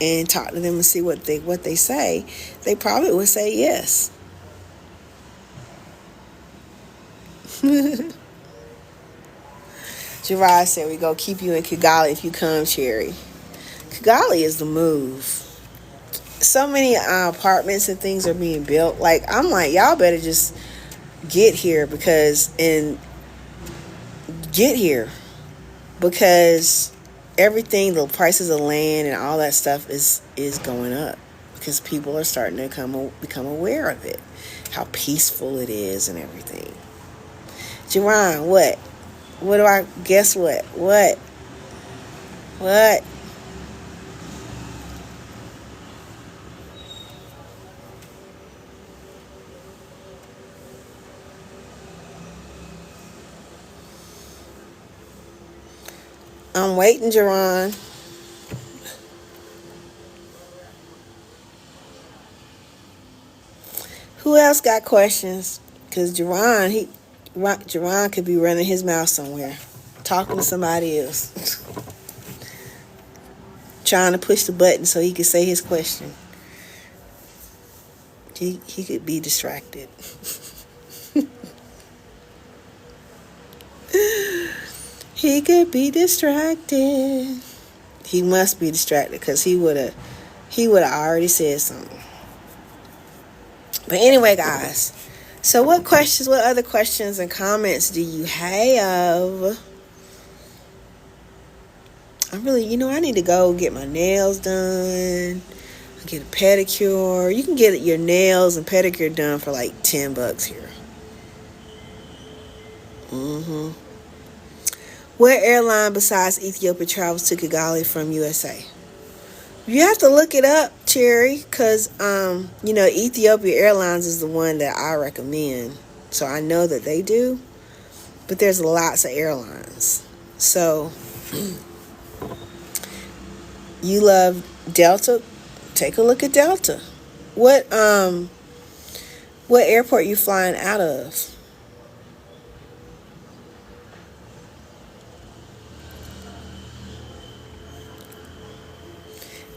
Speaker 1: and talk to them and see what they say. They probably would say yes. Gerard said we go keep you in Kigali if you come, Cherry. Kigali is the move. So many apartments and things are being built. Like, I'm like, y'all better just get here because everything, the prices of land and all that stuff is going up because people are starting to become aware of it, how peaceful it is and everything. Jerron, what? What do I guess? What? I'm waiting, Jerron. Who else got questions? Because Jerron could be running his mouth somewhere, talking to somebody else, trying to push the button so he could say his question. He could be distracted. He could be distracted. He must be distracted because he would have already said something. But anyway, guys, so what other questions and comments do you have? I need to go get my nails done, get a pedicure. You can get your nails and pedicure done for like $10 here. What airline besides Ethiopia travels to Kigali from USA? You have to look it up, Cherry, because, Ethiopia Airlines is the one that I recommend. So I know that they do, but there's lots of airlines. So you love Delta? Take a look at Delta. What airport you flying out of?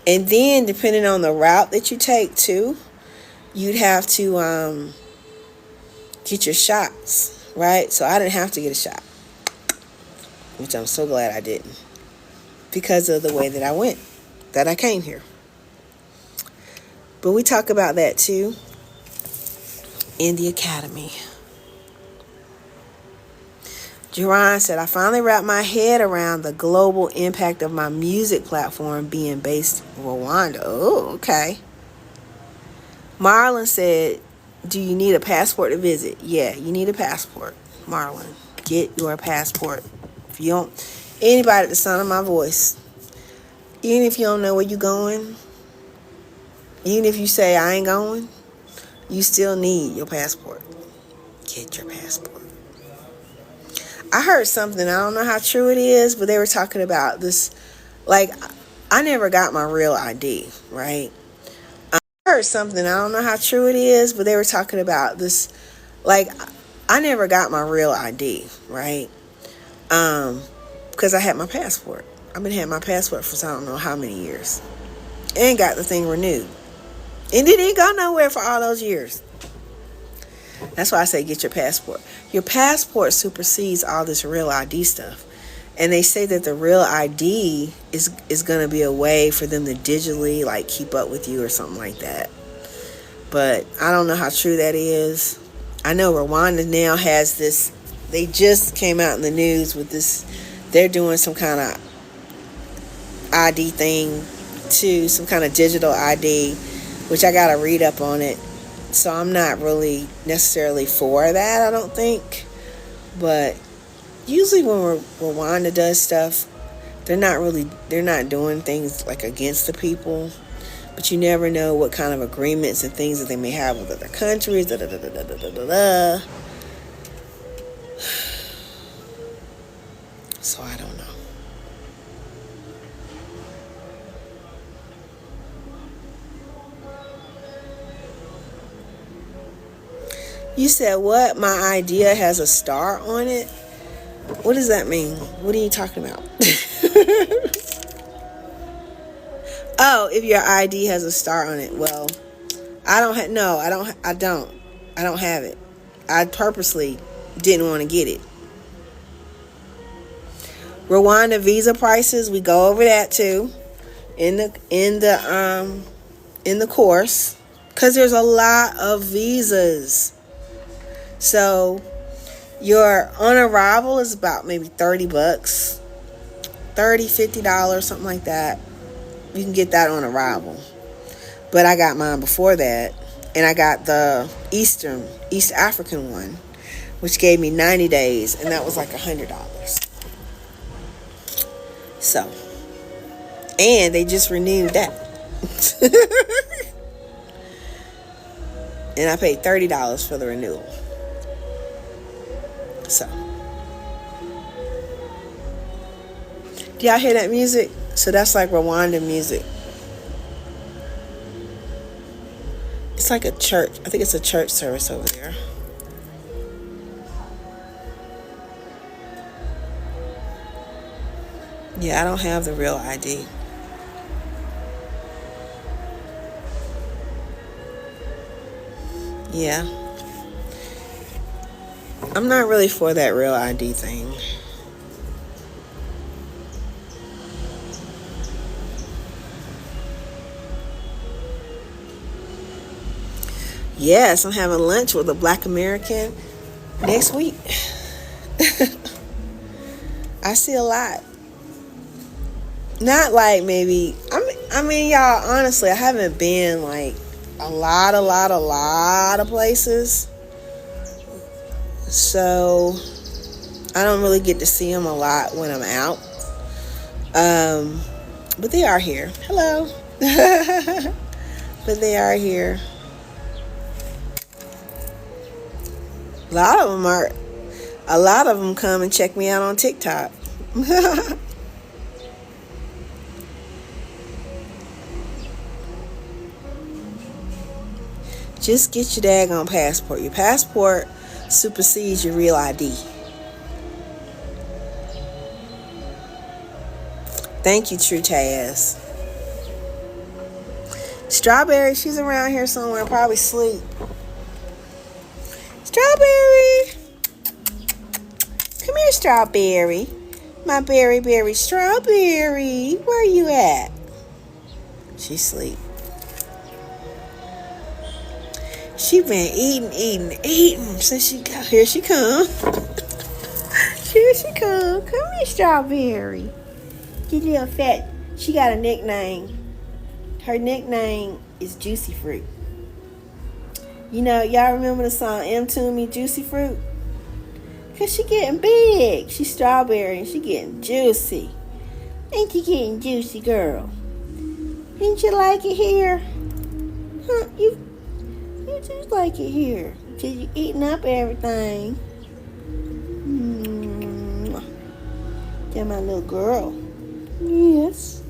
Speaker 1: And then, depending on the route that you take, too, you'd have to get your shots, right? So I didn't have to get a shot, which I'm so glad I didn't, because of the way that I came here. But we talk about that, too, in the academy. Jerron said, I finally wrapped my head around the global impact of my music platform being based in Rwanda. Oh, okay. Marlon said, do you need a passport to visit? Yeah, you need a passport, Marlon. Get your passport. If you don't, anybody at the sound of my voice, even if you don't know where you're going, even if you say I ain't going, you still need your passport. Get your passport. I heard something, I don't know how true it is, but they were talking about this, like, I never got my real ID, right? I heard something, I don't know how true it is, but they were talking about this, like, I never got my real ID, right? Because I had my passport. I've been having my passport for I don't know how many years. And got the thing renewed. And it didn't go nowhere for all those years. That's why I say get your passport. Your passport supersedes all this real ID stuff. And they say that the real ID is going to be a way for them to digitally, like, keep up with you or something like that. But I don't know how true that is. I know Rwanda now has this. They just came out in the news with this. They're doing some kind of ID thing too, some kind of digital ID, which I got to read up on it. So I'm not really necessarily for that, I don't think. But usually when Rwanda does stuff, they're not doing things like against the people. But you never know what kind of agreements and things that they may have with other countries. So I don't know. You said what? My idea has a star on it? What does that mean? What are you talking about? Oh, if your ID has a star on it. Well, I don't have, no, I don't have it. I purposely didn't want to get it. Rwanda visa prices, we go over that too in the course, because there's a lot of visas. So your on arrival is about maybe $30, $50, something like that. You can get that on arrival. But I got mine before that, and I got the East African one, which gave me 90 days, and that was like $100. So, and they just renewed that. And I paid $30 for the renewal. So, do y'all hear that music? So that's like Rwandan music. It's like a church. I think it's a church service over there. Yeah, I don't have the real ID. Yeah. I'm not really for that real ID thing. Yes, I'm having lunch with a Black American next week. I see a lot. Not like maybe, I mean, y'all, honestly, I haven't been like a lot of places. So I don't really get to see them a lot when I'm out. But they are here. Hello. But they are here. A lot of them come and check me out on TikTok. Just get your daggone passport. Your passport supersedes your real ID. Thank you, True Taz. Strawberry, she's around here somewhere, probably asleep. Strawberry. Come here, Strawberry. My berry Strawberry. Where you at? She's asleep. She been eating since she got here. She come. Here she come. Come here, Strawberry. You little fat. She got a nickname. Her nickname is Juicy Fruit. You know, y'all remember the song M to Me, Juicy Fruit? Cause she getting big. She's Strawberry and she getting juicy. Ain't you getting juicy, girl? Didn't you like it here? Huh? You just like it here. Cause you eating up everything. That's my little girl. Yes.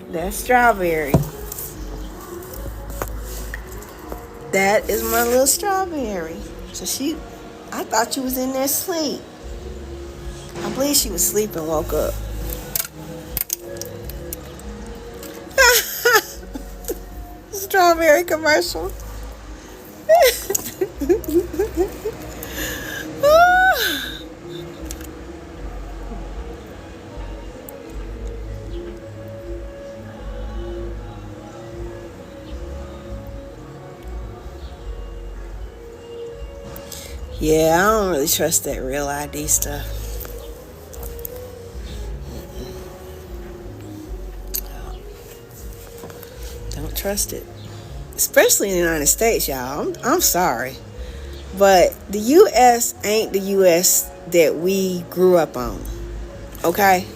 Speaker 1: That's Strawberry. That is my little Strawberry. So I thought you was in there asleep. I believe she was asleep and woke up. Strawberry commercial. Yeah, I don't really trust that real ID stuff. Don't trust it. Especially in the United States, y'all. I'm sorry. But the U.S. ain't the U.S. that we grew up on. Okay?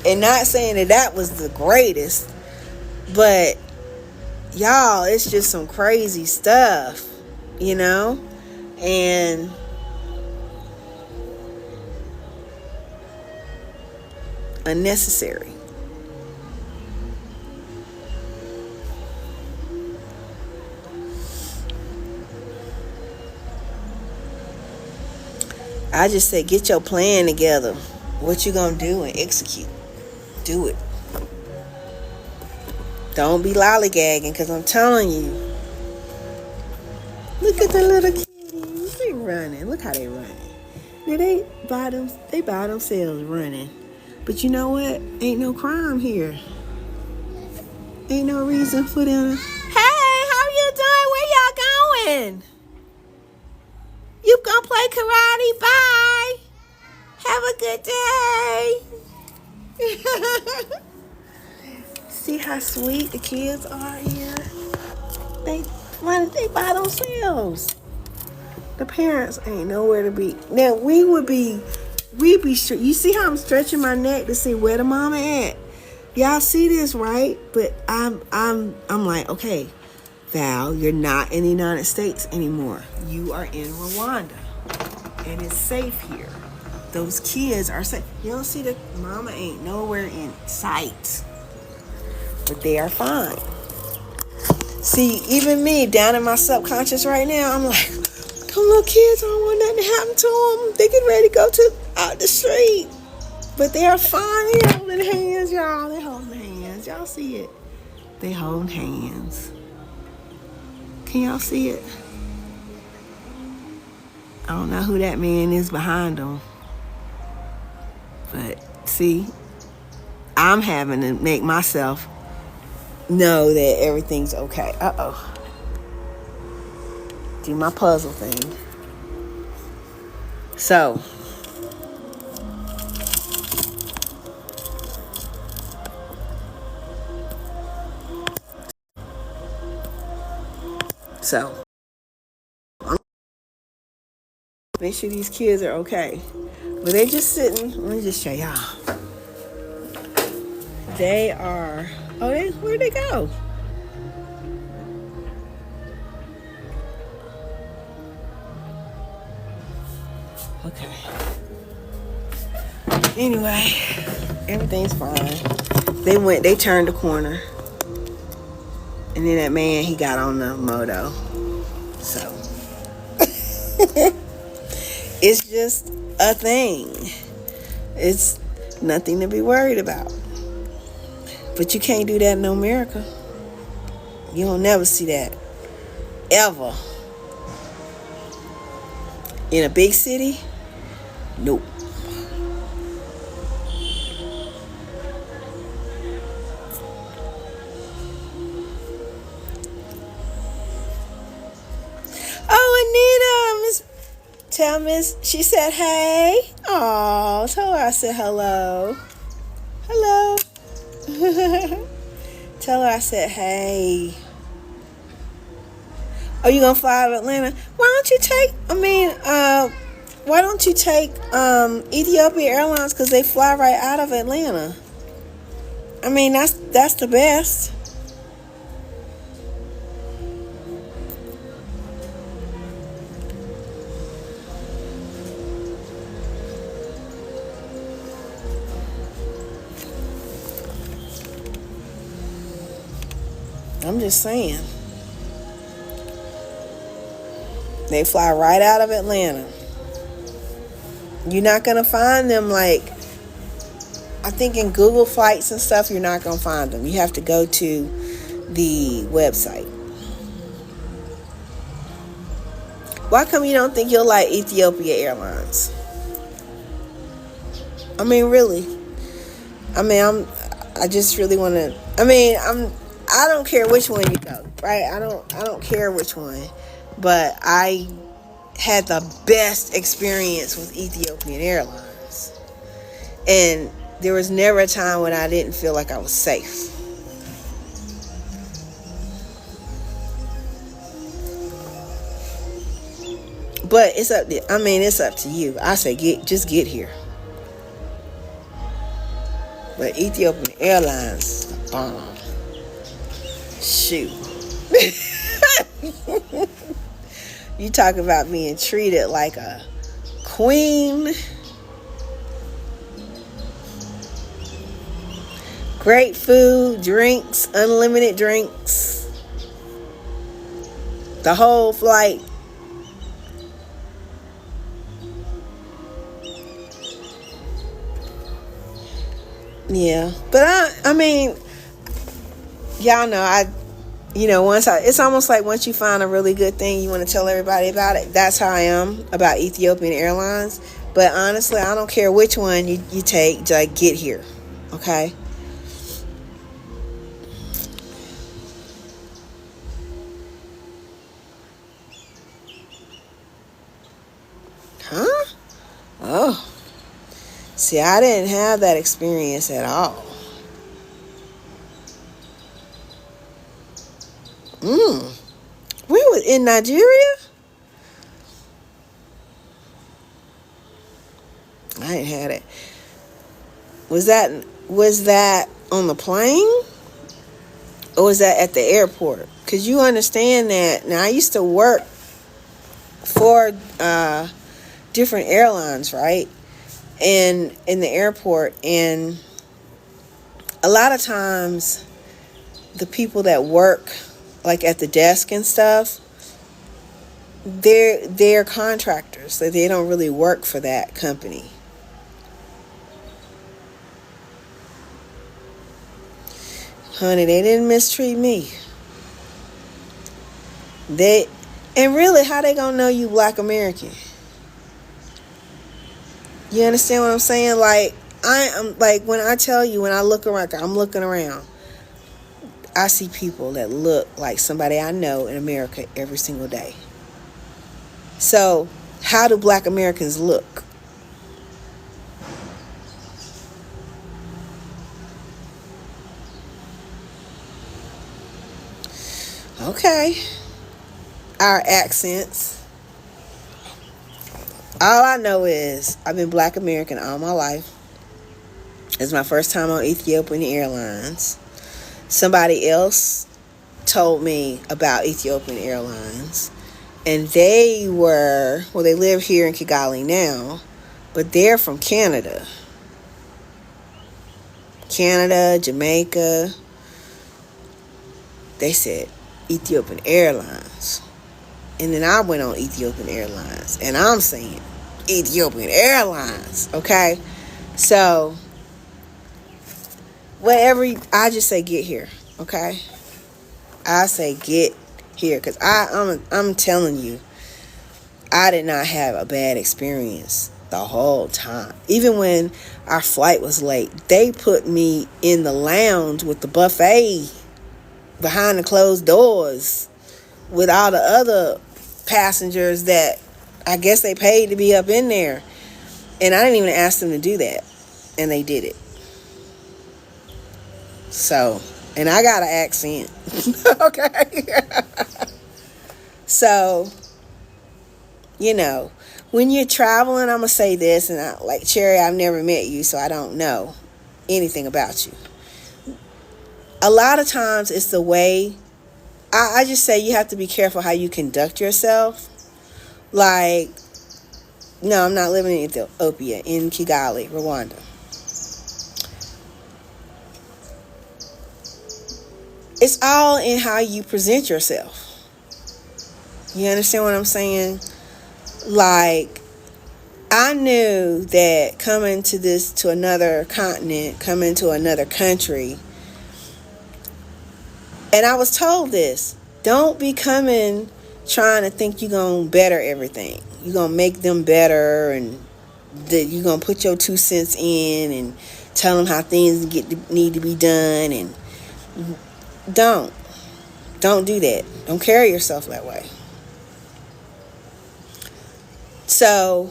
Speaker 1: And not saying that was the greatest. But, y'all, it's just some crazy stuff. You know? And unnecessary. I just say get your plan together. What you gonna do and execute. Do it. Don't be lollygagging, because I'm telling you. Look at the little kitties. They running. Look how they running. Now they by themselves running. But you know what? Ain't no crime here. Ain't no reason for them. Hey, how you doing? Where y'all going? You gonna play karate? Bye. Have a good day. See how sweet the kids are here? They by themselves. The parents ain't nowhere to be. Now we'd be you see how I'm stretching my neck to see where the mama at? Y'all see this, right? But I'm like, okay, Val, you're not in the United States anymore. You are in Rwanda. And it's safe here. Those kids are safe. You don't see the mama ain't nowhere in sight. But they are fine. See, even me, down in my subconscious right now, I'm like, them little kids, I don't want nothing to happen to them. They get ready to go out the street. But they are fine. They holding hands, y'all. They holding hands. Y'all see it? They holding hands. Can y'all see it? I don't know who that man is behind them. But see, I'm having to make myself know that everything's okay. Uh-oh. Do my puzzle thing. So. Make sure these kids are okay. But they just sitting. Let me just show y'all. They are. Oh, where'd they go? Okay. Anyway, everything's fine. They turned the corner. And then that man, he got on the moto. So. It's just a thing. It's nothing to be worried about. But you can't do that in America. You don't never see that. Ever. In a big city? Nope. Oh, Anita, tell Miss, she said hey. Oh, tell her I said hello. Hello. Tell her I said hey. Oh, you gonna fly out of Atlanta? Why don't you take Ethiopia Airlines, because they fly right out of Atlanta. I mean, that's the best. I'm just saying. They fly right out of Atlanta. You're not going to find them like, I think in Google Flights and stuff, you're not going to find them. You have to go to the website. Why come you don't think you'll like Ethiopia Airlines? I mean, really. I just really want to, I don't care which one you go, right? I don't care which one. But I had the best experience with Ethiopian Airlines. And there was never a time when I didn't feel like I was safe. But it's up to you. I say just get here. But Ethiopian Airlines, the bomb. Shoot. You talk about being treated like a queen. Great food, drinks, unlimited drinks. The whole flight. Yeah, but I mean, y'all know it's almost like once you find a really good thing, you want to tell everybody about it. That's how I am about Ethiopian Airlines. But honestly, I don't care which one you take, like, get here. Okay? Huh? Oh. See, I didn't have that experience at all. Where was in Nigeria? I ain't had it. Was that on the plane? Or was that at the airport? Because you understand that. Now, I used to work for different airlines, right? And in the airport. And a lot of times, the people that work, like at the desk and stuff, they're contractors. So they don't really work for that company. Honey, they didn't mistreat me. They and really, how they gonna know you Black American? You understand what I'm saying? Like, I'm like, when I tell you, when I look around, I'm looking around. I see people that look like somebody I know in America every single day. So, how do Black Americans look? Okay, our accents. All I know is I've been Black American all my life. It's my first time on Ethiopian Airlines. Somebody else told me about Ethiopian Airlines. And they live here in Kigali now, but they're from Canada. Canada, Jamaica. They said Ethiopian Airlines. And then I went on Ethiopian Airlines. And I'm saying Ethiopian Airlines. Okay? So, I just say get here. Okay? I say get here. Because I'm telling you, I did not have a bad experience the whole time. Even when our flight was late, they put me in the lounge with the buffet behind the closed doors with all the other passengers that I guess they paid to be up in there. And I didn't even ask them to do that. And they did it. So, and I got an accent. Okay. So, when you're traveling, I'm going to say this, and like Cherry, I've never met you, so I don't know anything about you. A lot of times it's the way, I just say you have to be careful how you conduct yourself. Like, no, I'm not living in Ethiopia, in Kigali, Rwanda. It's all in how you present yourself. You understand what I'm saying? Like, I knew that coming to another continent, coming to another country, and I was told this, don't be coming trying to think you're going to better everything. You're going to make them better, and you're going to put your 2 cents in and tell them how things need to be done. And don't do that. Don't carry yourself that way. So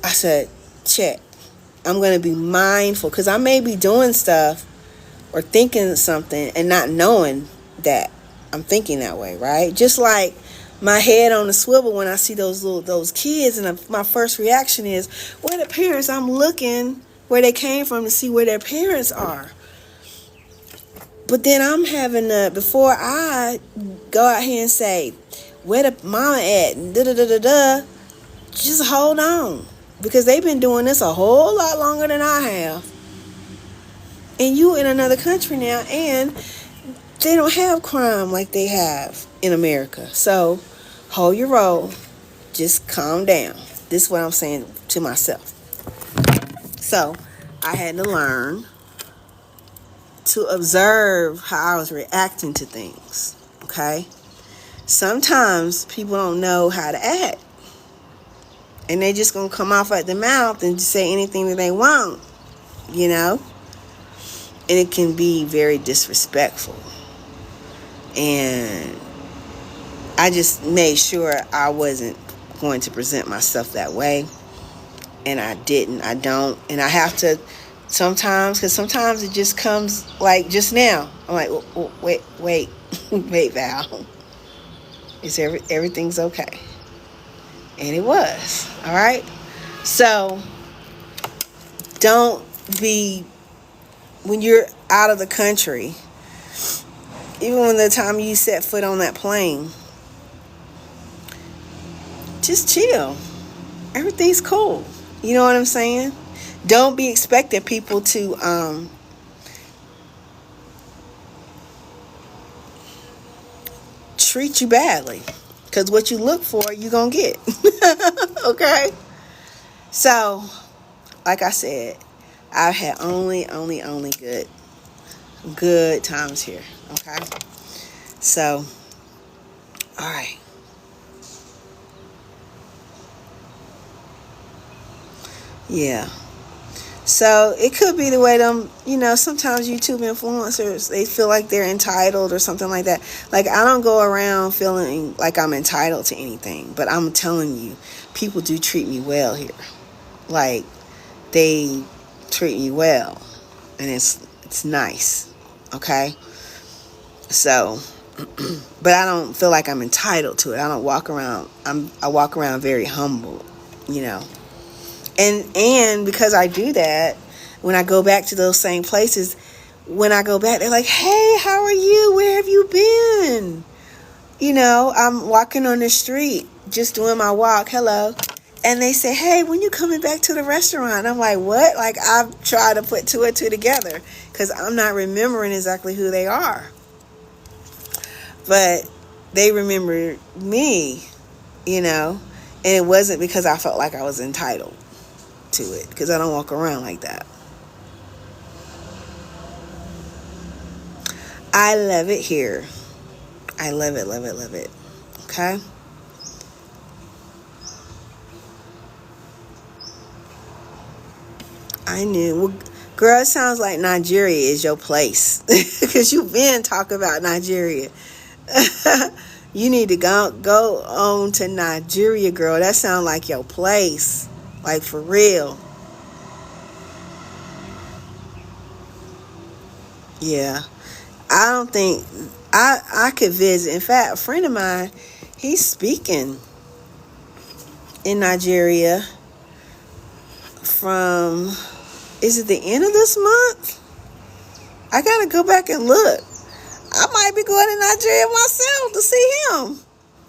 Speaker 1: I said, check. I'm going to be mindful, because I may be doing stuff or thinking something and not knowing that I'm thinking that way, right? Just like my head on the swivel when I see those kids, and my first reaction is, where the parents? I'm looking where they came from to see where their parents are. But then I'm having before I go out here and say, where the mama at? And da-da-da-da-da. Just hold on. Because they've been doing this a whole lot longer than I have. And you in another country now, and they don't have crime like they have in America. So, hold your roll. Just calm down. This is what I'm saying to myself. So, I had to learn to observe how I was reacting to things. Okay? Sometimes people don't know how to act. And they just going to come off at the mouth and just say anything that they want. You know? And it can be very disrespectful. And I just made sure I wasn't going to present myself that way. And I didn't. I don't. And I have to sometimes, because sometimes it just comes like just now. I'm like, wait, wait, Val. Everything's okay? And it was. All right? So, don't be, when you're out of the country, even when the time you set foot on that plane, just chill. Everything's cool. You know what I'm saying? Don't be expecting people to treat you badly. Because what you look for, you're going to get. Okay? So, like I said, I've had only good times here. Okay? So, all right. Yeah. So it could be the way them, sometimes YouTube influencers, they feel like they're entitled or something like that. Like, I don't go around feeling like I'm entitled to anything, but I'm telling you, people do treat me well here. Like, they treat me well, and it's nice. Okay? So, but I don't feel like I'm entitled to it. I don't walk around, I walk around very humble, And because I do that, when I go back to those same places, when I go back, they're like, hey, how are you? Where have you been? I'm walking on the street, just doing my walk. Hello. And they say, hey, when you coming back to the restaurant? I'm like, what? Like, I've tried to put two and two together because I'm not remembering exactly who they are. But they remember me, and it wasn't because I felt like I was entitled to it, because I don't walk around like that. I love it here. I love it, love it, love it. Okay? I knew. Well, girl, it sounds like Nigeria is your place. Because you've been talking about Nigeria. You need to go on to Nigeria, girl. That sounds like your place. Like, for real. Yeah. I don't think I could visit. In fact, a friend of mine, he's speaking in Nigeria from, is it the end of this month? I gotta go back and look. I might be going to Nigeria myself to see him.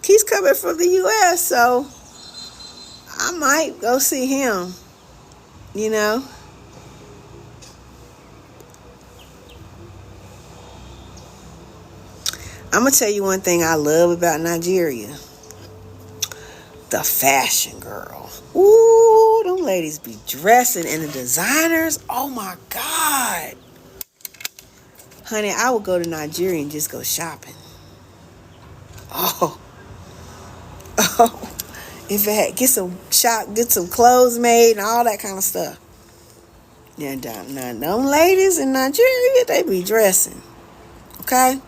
Speaker 1: He's coming from the U.S., so I might go see him. I'm going to tell you one thing I love about Nigeria. The fashion, girl. Ooh, them ladies be dressing, and the designers, oh my God. Honey, I would go to Nigeria and just go shopping. Oh. If it had, get some clothes made and all that kind of stuff. Yeah, now them ladies in Nigeria, they be dressing. Okay?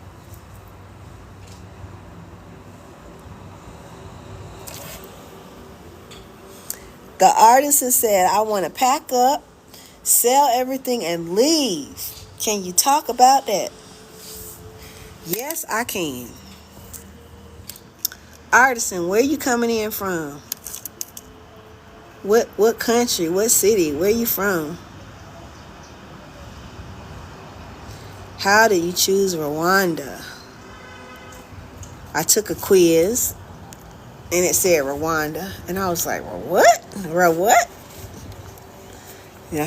Speaker 1: The artist said, I want to pack up, sell everything, and leave. Can you talk about that? Yes, I can. Artisan, where you coming in from? What country? What city? Where you from? How did you choose Rwanda? I took a quiz and it said Rwanda, and I was like, well, what? What? And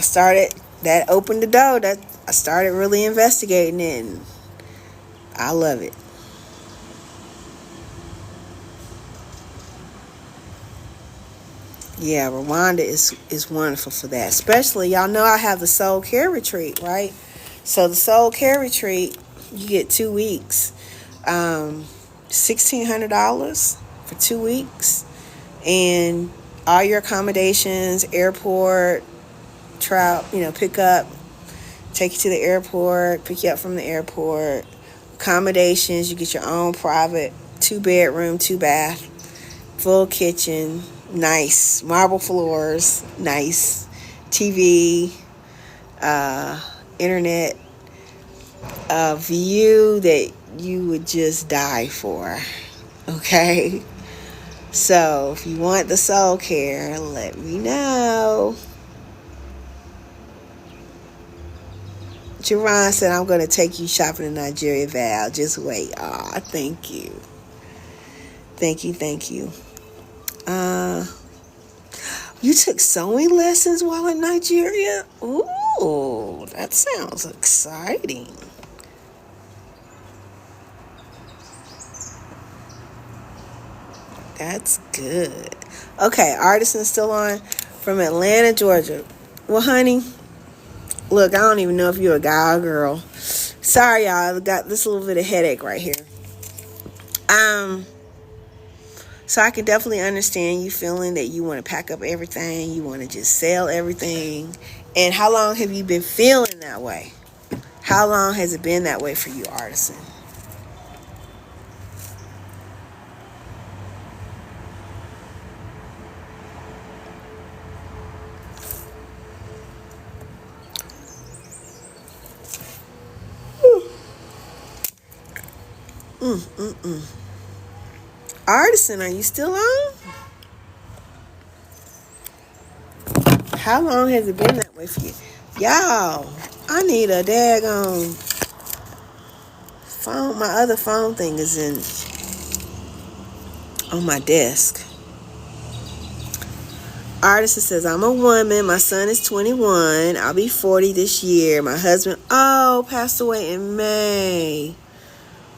Speaker 1: that opened the door. That I started really investigating it, and I love it. Yeah, Rwanda is wonderful for that. Especially, y'all know I have the soul care retreat, right? So the soul care retreat, you get 2 weeks, $1,600 for 2 weeks, and all your accommodations, airport, pick up, take you to the airport, pick you up from the airport, accommodations, you get your own private 2-bedroom, 2-bath, full kitchen, nice marble floors, nice TV, internet, a view that you would just die for. Okay? So if you want the soul care, let me know. Jerron said, I'm going to take you shopping in Nigeria, Val. Just wait. Aw, thank you. Thank you. You took sewing lessons while in Nigeria? Ooh, that sounds exciting. That's good. Okay, Artisan still on from Atlanta, Georgia. Well, honey, look, I don't even know if you're a guy or girl. Sorry, y'all. I got this little bit of headache right here. So I can definitely understand you feeling that you want to pack up everything. You want to just sell everything. And how long have you been feeling that way? How long has it been that way for you, Artisan? Artisan, are you still on? How long has it been that way for you? Y'all, I need a daggone phone. My other phone thing is on my desk. Artisan says, I'm a woman. My son is 21. I'll be 40 this year. My husband, passed away in May.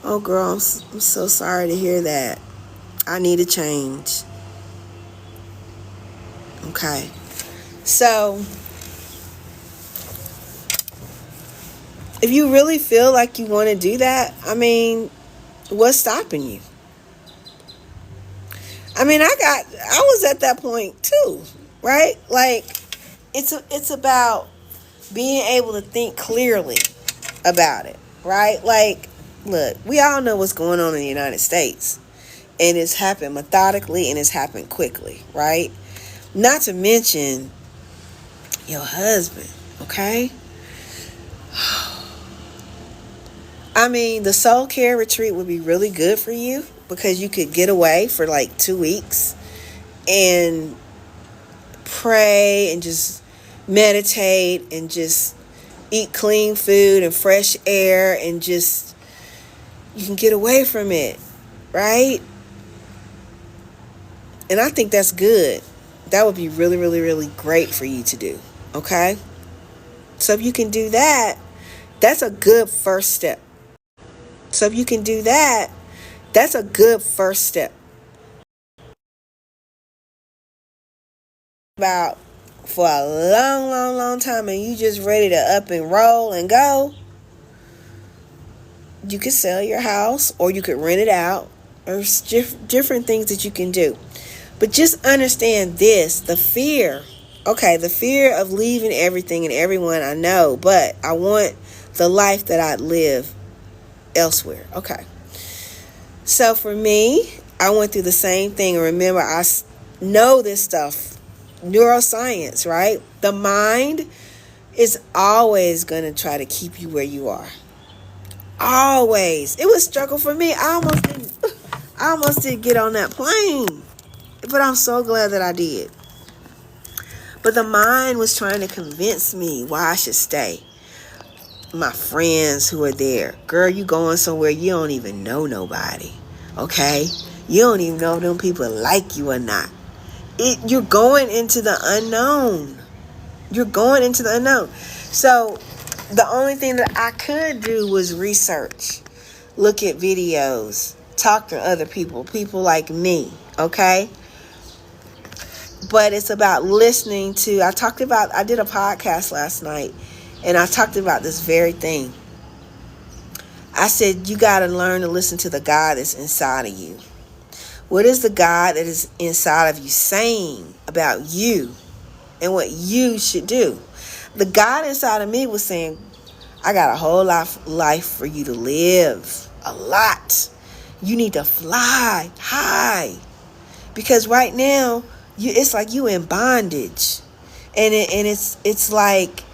Speaker 1: Oh, girl, I'm so sorry to hear that. I need a change. Okay. So, if you really feel like you want to do that, I mean, what's stopping you? I mean, I was at that point too, right? Like, it's about being able to think clearly about it, right? Like, look, we all know what's going on in the United States, and it's happened methodically and it's happened quickly, right? Not to mention your husband, okay? I mean, the soul care retreat would be really good for you because you could get away for like 2 weeks and pray and just meditate and just eat clean food and fresh air and just, you can get away from it, right? And I think that's good. That would be really, really, really great for you to do, okay? So if you can do that, that's a good first step. So if you can do that, that's a good first step. About for a long, long, long time and you just ready to up and roll and go, you could sell your house or you could rent it out. There's different things that you can do. But just understand this, the fear. Okay, the fear of leaving everything and everyone I know, but I want the life that I'd live elsewhere. Okay. So for me, I went through the same thing. And remember, I know this stuff. Neuroscience, right? The mind is always going to try to keep you where you are. Always. It was a struggle for me. I almost didn't get on that plane. But I'm so glad that I did. But the mind was trying to convince me why I should stay. My friends who are there. Girl, you going somewhere you don't even know nobody. Okay? You don't even know if them people like you or not. You're going into the unknown. You're going into the unknown. So the only thing that I could do was research. Look at videos. Talk to other people. People like me. Okay? But it's about listening to, I did a podcast last night, And I talked about this very thing. I said, you got to learn to listen to the God that's inside of you. What is the God that is inside of you saying about you and what you should do? The God inside of me was saying, I got a whole lot of life for you to live. A lot. You need to fly high. Because right now, it's like you in bondage. And it's like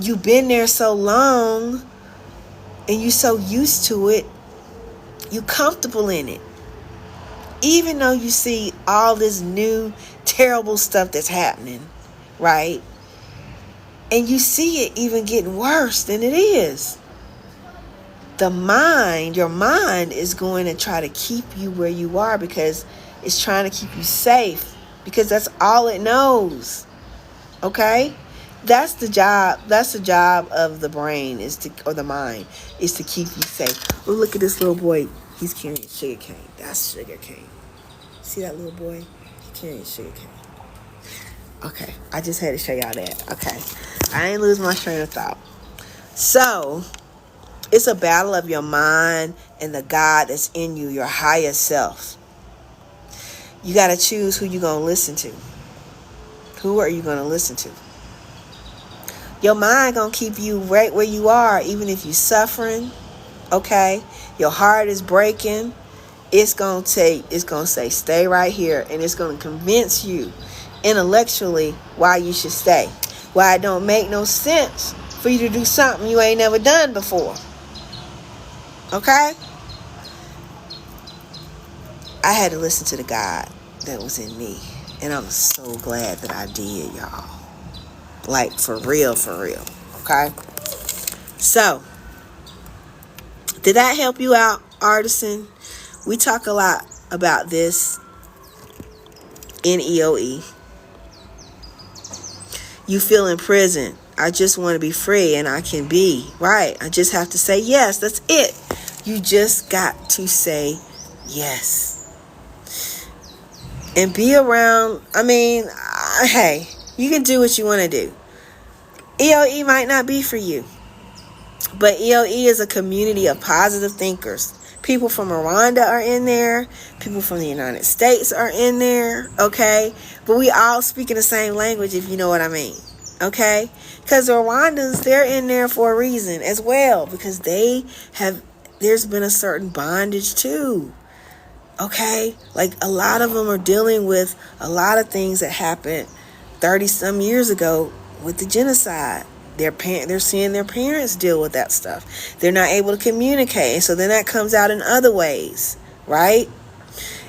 Speaker 1: you've been there so long and you so used to it, you comfortable in it. Even though you see all this new terrible stuff that's happening, right? And you see it even getting worse than it is. Your mind is going to try to keep you where you are because it's trying to keep you safe, because that's all it knows. Okay? That's the job of the brain, or the mind, is to keep you safe. Oh, look at this little boy. He's carrying sugar cane. That's sugar cane. See that little boy? He's carrying sugar cane. Okay, I just had to show y'all that. Okay, I ain't lose my train of thought. So, it's a battle of your mind and the God that's in you, your higher self. You got to choose who you're going to listen to. Who are you going to listen to? Your mind going to keep you right where you are, even if you're suffering. Okay, your heart is breaking. It's going to say, stay right here. And it's going to convince you intellectually why you should stay. Why it don't make no sense for you to do something you ain't never done before. Okay? I had to listen to the God that was in me. And I'm so glad that I did, y'all. Like, for real, for real. Okay? So, did that help you out, artisan? We talk a lot about this in EOE. You feel in prison. I just want to be free, and I can be. Right. I just have to say yes. That's it. You just got to say yes. And be around. Hey, you can do what you want to do. EOE might not be for you. But EOE is a community of positive thinkers. People from Rwanda are in there. People from the United States are in there. Okay? But we all speaking the same language, if you know what I mean. Okay? Because the Rwandans, they're in there for a reason as well. Because there's been a certain bondage too. Okay? Like, a lot of them are dealing with a lot of things that happened 30 some years ago with the genocide. They're seeing their parents deal with that stuff. They're not able to communicate. So then that comes out in other ways, right?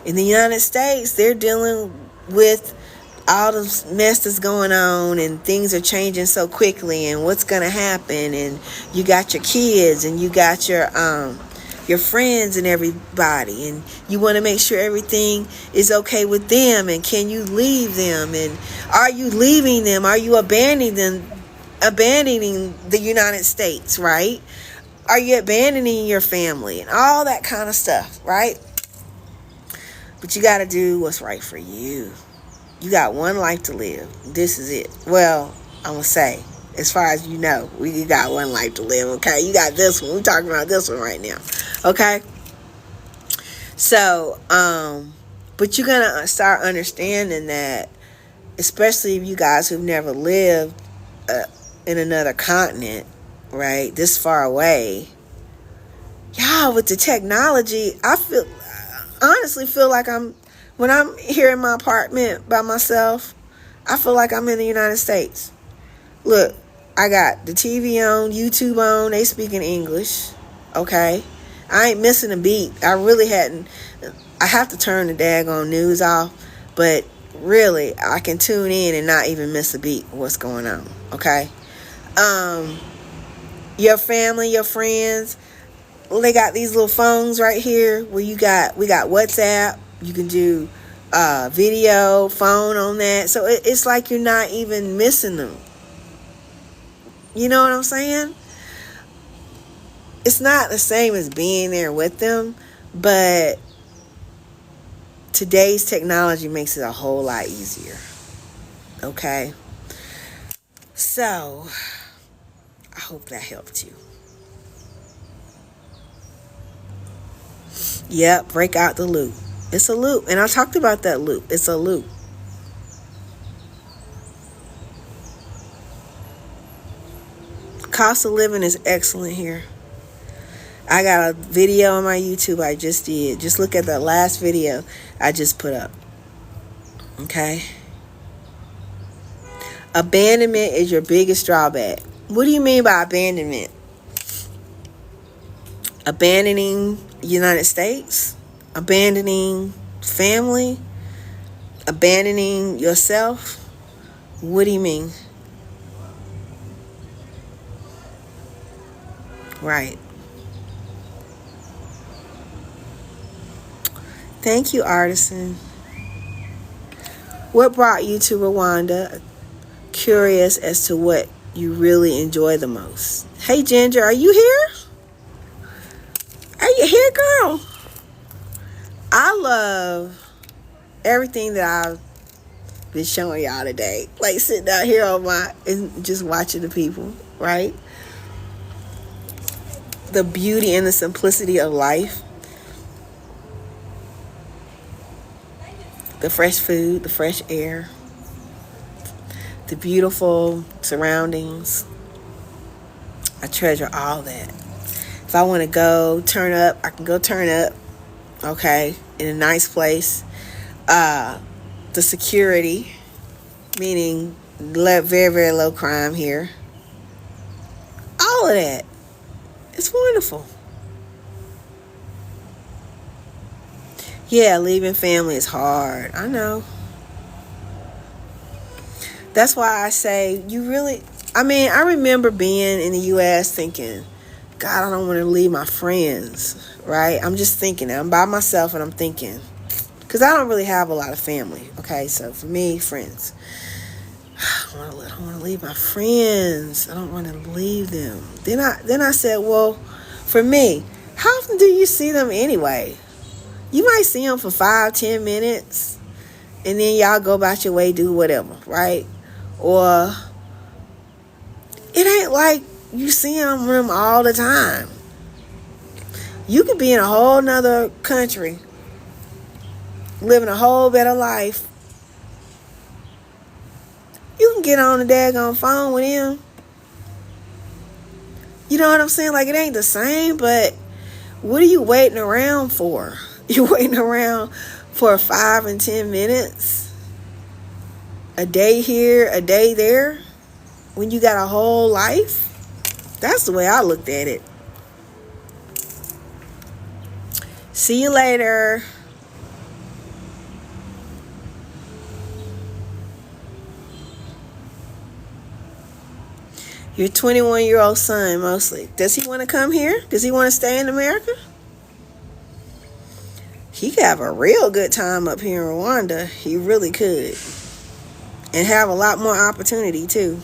Speaker 1: In the United States, they're dealing with all the mess that's going on, and things are changing so quickly, and what's going to happen. And you got your kids, and you got your friends and everybody, and you want to make sure everything is okay with them. And can you leave them? And are you leaving them? Are you abandoning the United States, right? Are you abandoning your family and all that kind of stuff, right? But you got to do what's right for you. You got one life to live. This is it. Well, I'm going to say, as far as you know, you got one life to live, okay? You got this one. We're talking about this one right now, okay? So, but you're going to start understanding that, especially if you guys who've never lived in another continent, right, this far away, y'all, with the technology, I honestly feel like when I'm here in my apartment by myself, I feel like I'm in the United States. Look, I got the TV on, YouTube on, they speak in English, okay? I ain't missing a beat. I have to turn the daggone news off, but really, I can tune in and not even miss a beat of what's going on, okay? Your family, your friends, they got these little phones right here where we got WhatsApp. You can do video, phone on that. So it's like you're not even missing them. You know what I'm saying? It's not the same as being there with them, but today's technology makes it a whole lot easier. Okay? So, hope that helped you. Yep, break out the loop. It's a loop. And I talked about that loop. It's a loop. Cost of living is excellent here. I got a video on my YouTube I just did. Just look at the last video I just put up. Okay? Abandonment is your biggest drawback. What do you mean by abandonment? Abandoning the United States? Abandoning family? Abandoning yourself? What do you mean? Right. Thank you, Artisan. What brought you to Rwanda? Curious as to what you really enjoy the most. Hey, Ginger, are you here? Are you here, girl? I love everything that I've been showing y'all today. Like sitting out here on my and just watching the people, right? The beauty and the simplicity of life. The fresh food, the fresh air, the beautiful surroundings. I treasure all that. If I want to go turn up, I can go turn up, okay, in a nice place. The security, meaning very, very low crime here. All of that. It's wonderful. Yeah, leaving family is hard. I know. That's why I say I remember being in the U.S. thinking, God, I don't want to leave my friends, right? I'm just thinking. I'm by myself and I'm thinking. Because I don't really have a lot of family, okay? So for me, friends. I don't want to leave my friends. I don't want to leave them. Then I said, well, for me, how often do you see them anyway? You might see them for 5-10 minutes, and then y'all go about your way, do whatever, right? Or it ain't like you see them all the time. You could be in a whole nother country, living a whole better life. You can get on the daggone phone with him. You know what I'm saying? Like, it ain't the same, but what are you waiting around for? You're waiting around for 5 and 10 minutes? A day here, a day there? When you got a whole life? That's the way I looked at it. See you later. Your 21-year-old son, mostly. Does he want to come here? Does he want to stay in America? He could have a real good time up here in Rwanda. He really could. And have a lot more opportunity, too.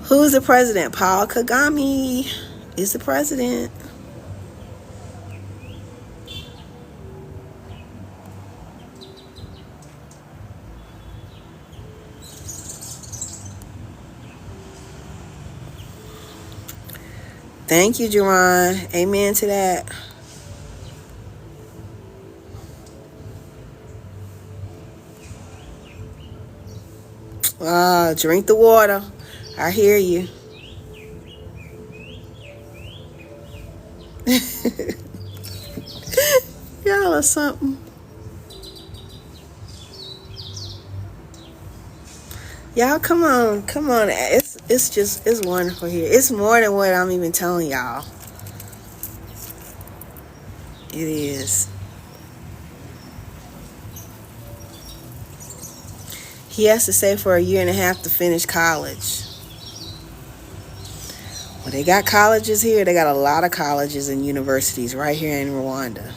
Speaker 1: Who's the president? Paul Kagame is the president. Thank you, Jerron. Amen to that. Drink the water. I hear you. Y'all are something. Y'all, come on. It's wonderful here. It's more than what I'm even telling y'all. It is. He has to stay for 1.5 years to finish college. Well, they got colleges here. They got a lot of colleges and universities right here in Rwanda.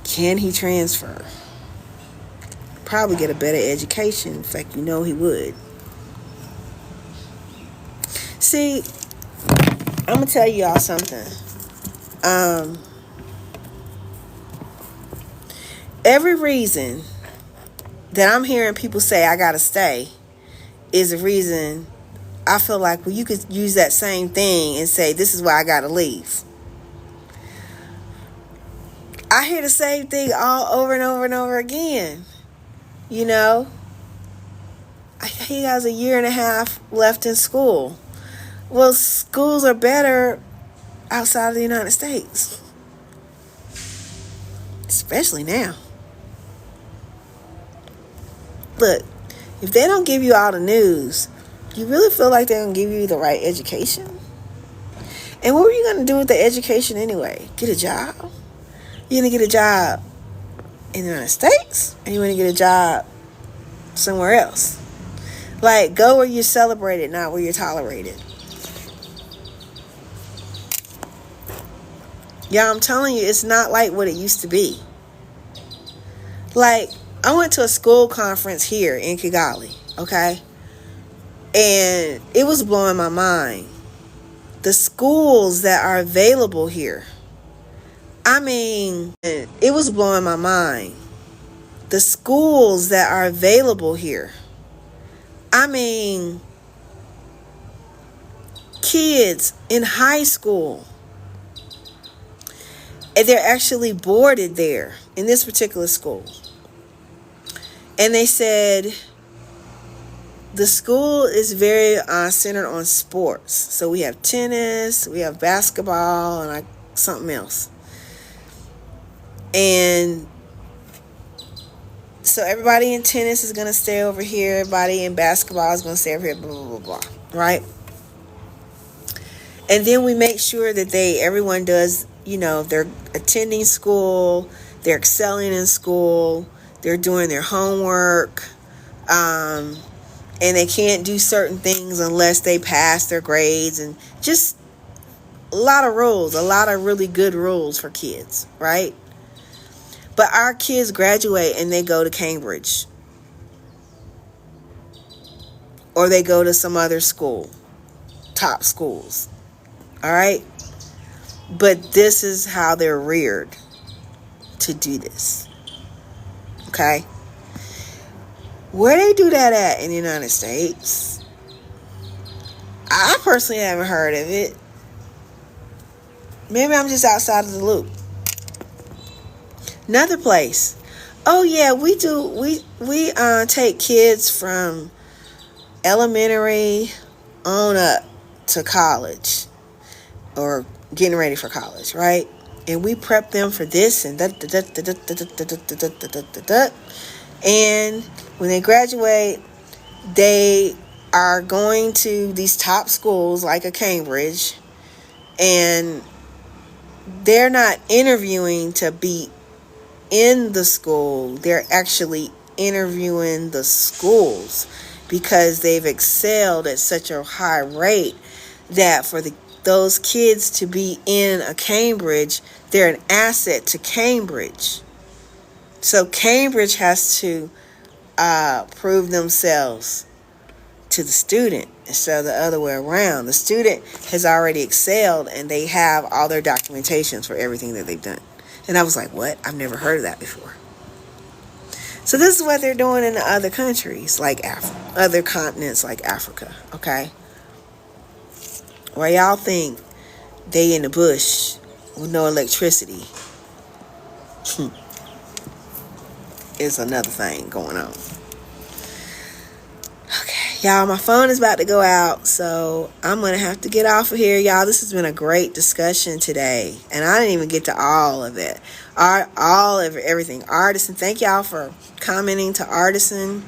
Speaker 1: Can he transfer? Probably get a better education. In fact, you know he would. See, I'm going to tell y'all something. Every reason that I'm hearing people say I gotta stay is the reason I feel like, well, you could use that same thing and say, this is why I gotta leave. I hear the same thing all over and over and over again. You know, he has a year and a half left in school. Well, schools are better outside of the United States, especially now. Look, if they don't give you all the news, you really feel like they're going to give you the right education? And what were you going to do with the education anyway? Get a job? You're going to get a job in the United States? Or you want to get a job somewhere else? Like, go where you're celebrated, not where you're tolerated. Y'all, I'm telling you, it's not like what it used to be. Like, I went to a school conference here in Kigali, okay? And it was blowing my mind. The schools that are available here. I mean, it was blowing my mind. The schools that are available here. I mean, kids in high school. And they're actually boarded there in this particular school. And they said the school is very centered on sports. So we have tennis, we have basketball, and like something else. And so everybody in tennis is going to stay over here. Everybody in basketball is going to stay over here, blah, blah, blah, blah. Right? And then we make sure that everyone does, they're attending school, they're excelling in school, they're doing their homework, and they can't do certain things unless they pass their grades, and just a lot of rules, a lot of really good rules for kids, right? But our kids graduate and they go to Cambridge, or they go to some other school, top schools, all right? But this is how they're reared to do this, okay? Where they do that at in the United States, I personally haven't heard of it. Maybe I'm just outside of the loop. Another place. Oh yeah, we take kids from elementary on up to college, or getting ready for college, right? And we prep them for this and that. And when they graduate, they are going to these top schools like a Cambridge, and they're not interviewing to be in the school. They're actually interviewing the schools because they've excelled at such a high rate that for those kids to be in a Cambridge, they're an asset to Cambridge. So Cambridge has to prove themselves to the student instead of the other way around. The student has already excelled and they have all their documentations for everything that they've done. And I was like, what? I've never heard of that before. So this is what they're doing in the other countries, like other continents like Africa, okay? Where y'all think they in the bush with no electricity is another thing going on. Okay, y'all, my phone is about to go out, so I'm going to have to get off of here, y'all. This has been a great discussion today, and I didn't even get to all of it. All of everything. Artisan, thank y'all for commenting to Artisan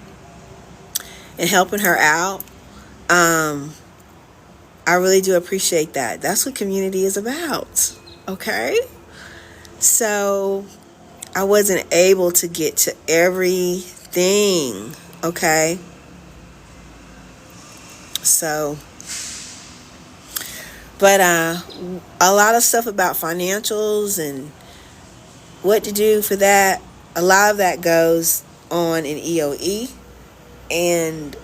Speaker 1: and helping her out. I really do appreciate that. That's what community is about, okay? So I wasn't able to get to everything, okay? So, but a lot of stuff about financials and what to do for that, a lot of that goes on in EOE, and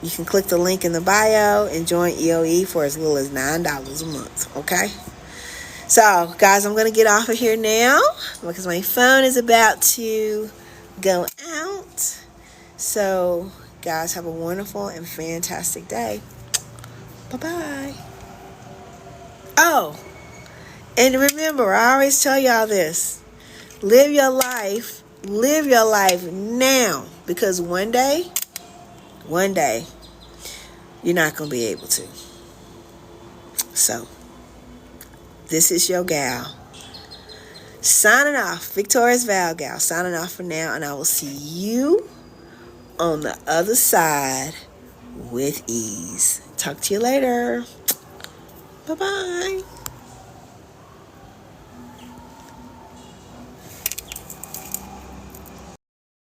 Speaker 1: you can click the link in the bio and join EOE for as little as $9 a month, okay? So, guys, I'm going to get off of here now because my phone is about to go out. So, guys, have a wonderful and fantastic day. Bye-bye. Oh, and remember, I always tell y'all this. Live your life now. Because one day, you're not going to be able to. So, this is your gal. Signing off. Victoria's Val Gal. Signing off for now. And I will see you on the other side with ease. Talk to you later. Bye-bye.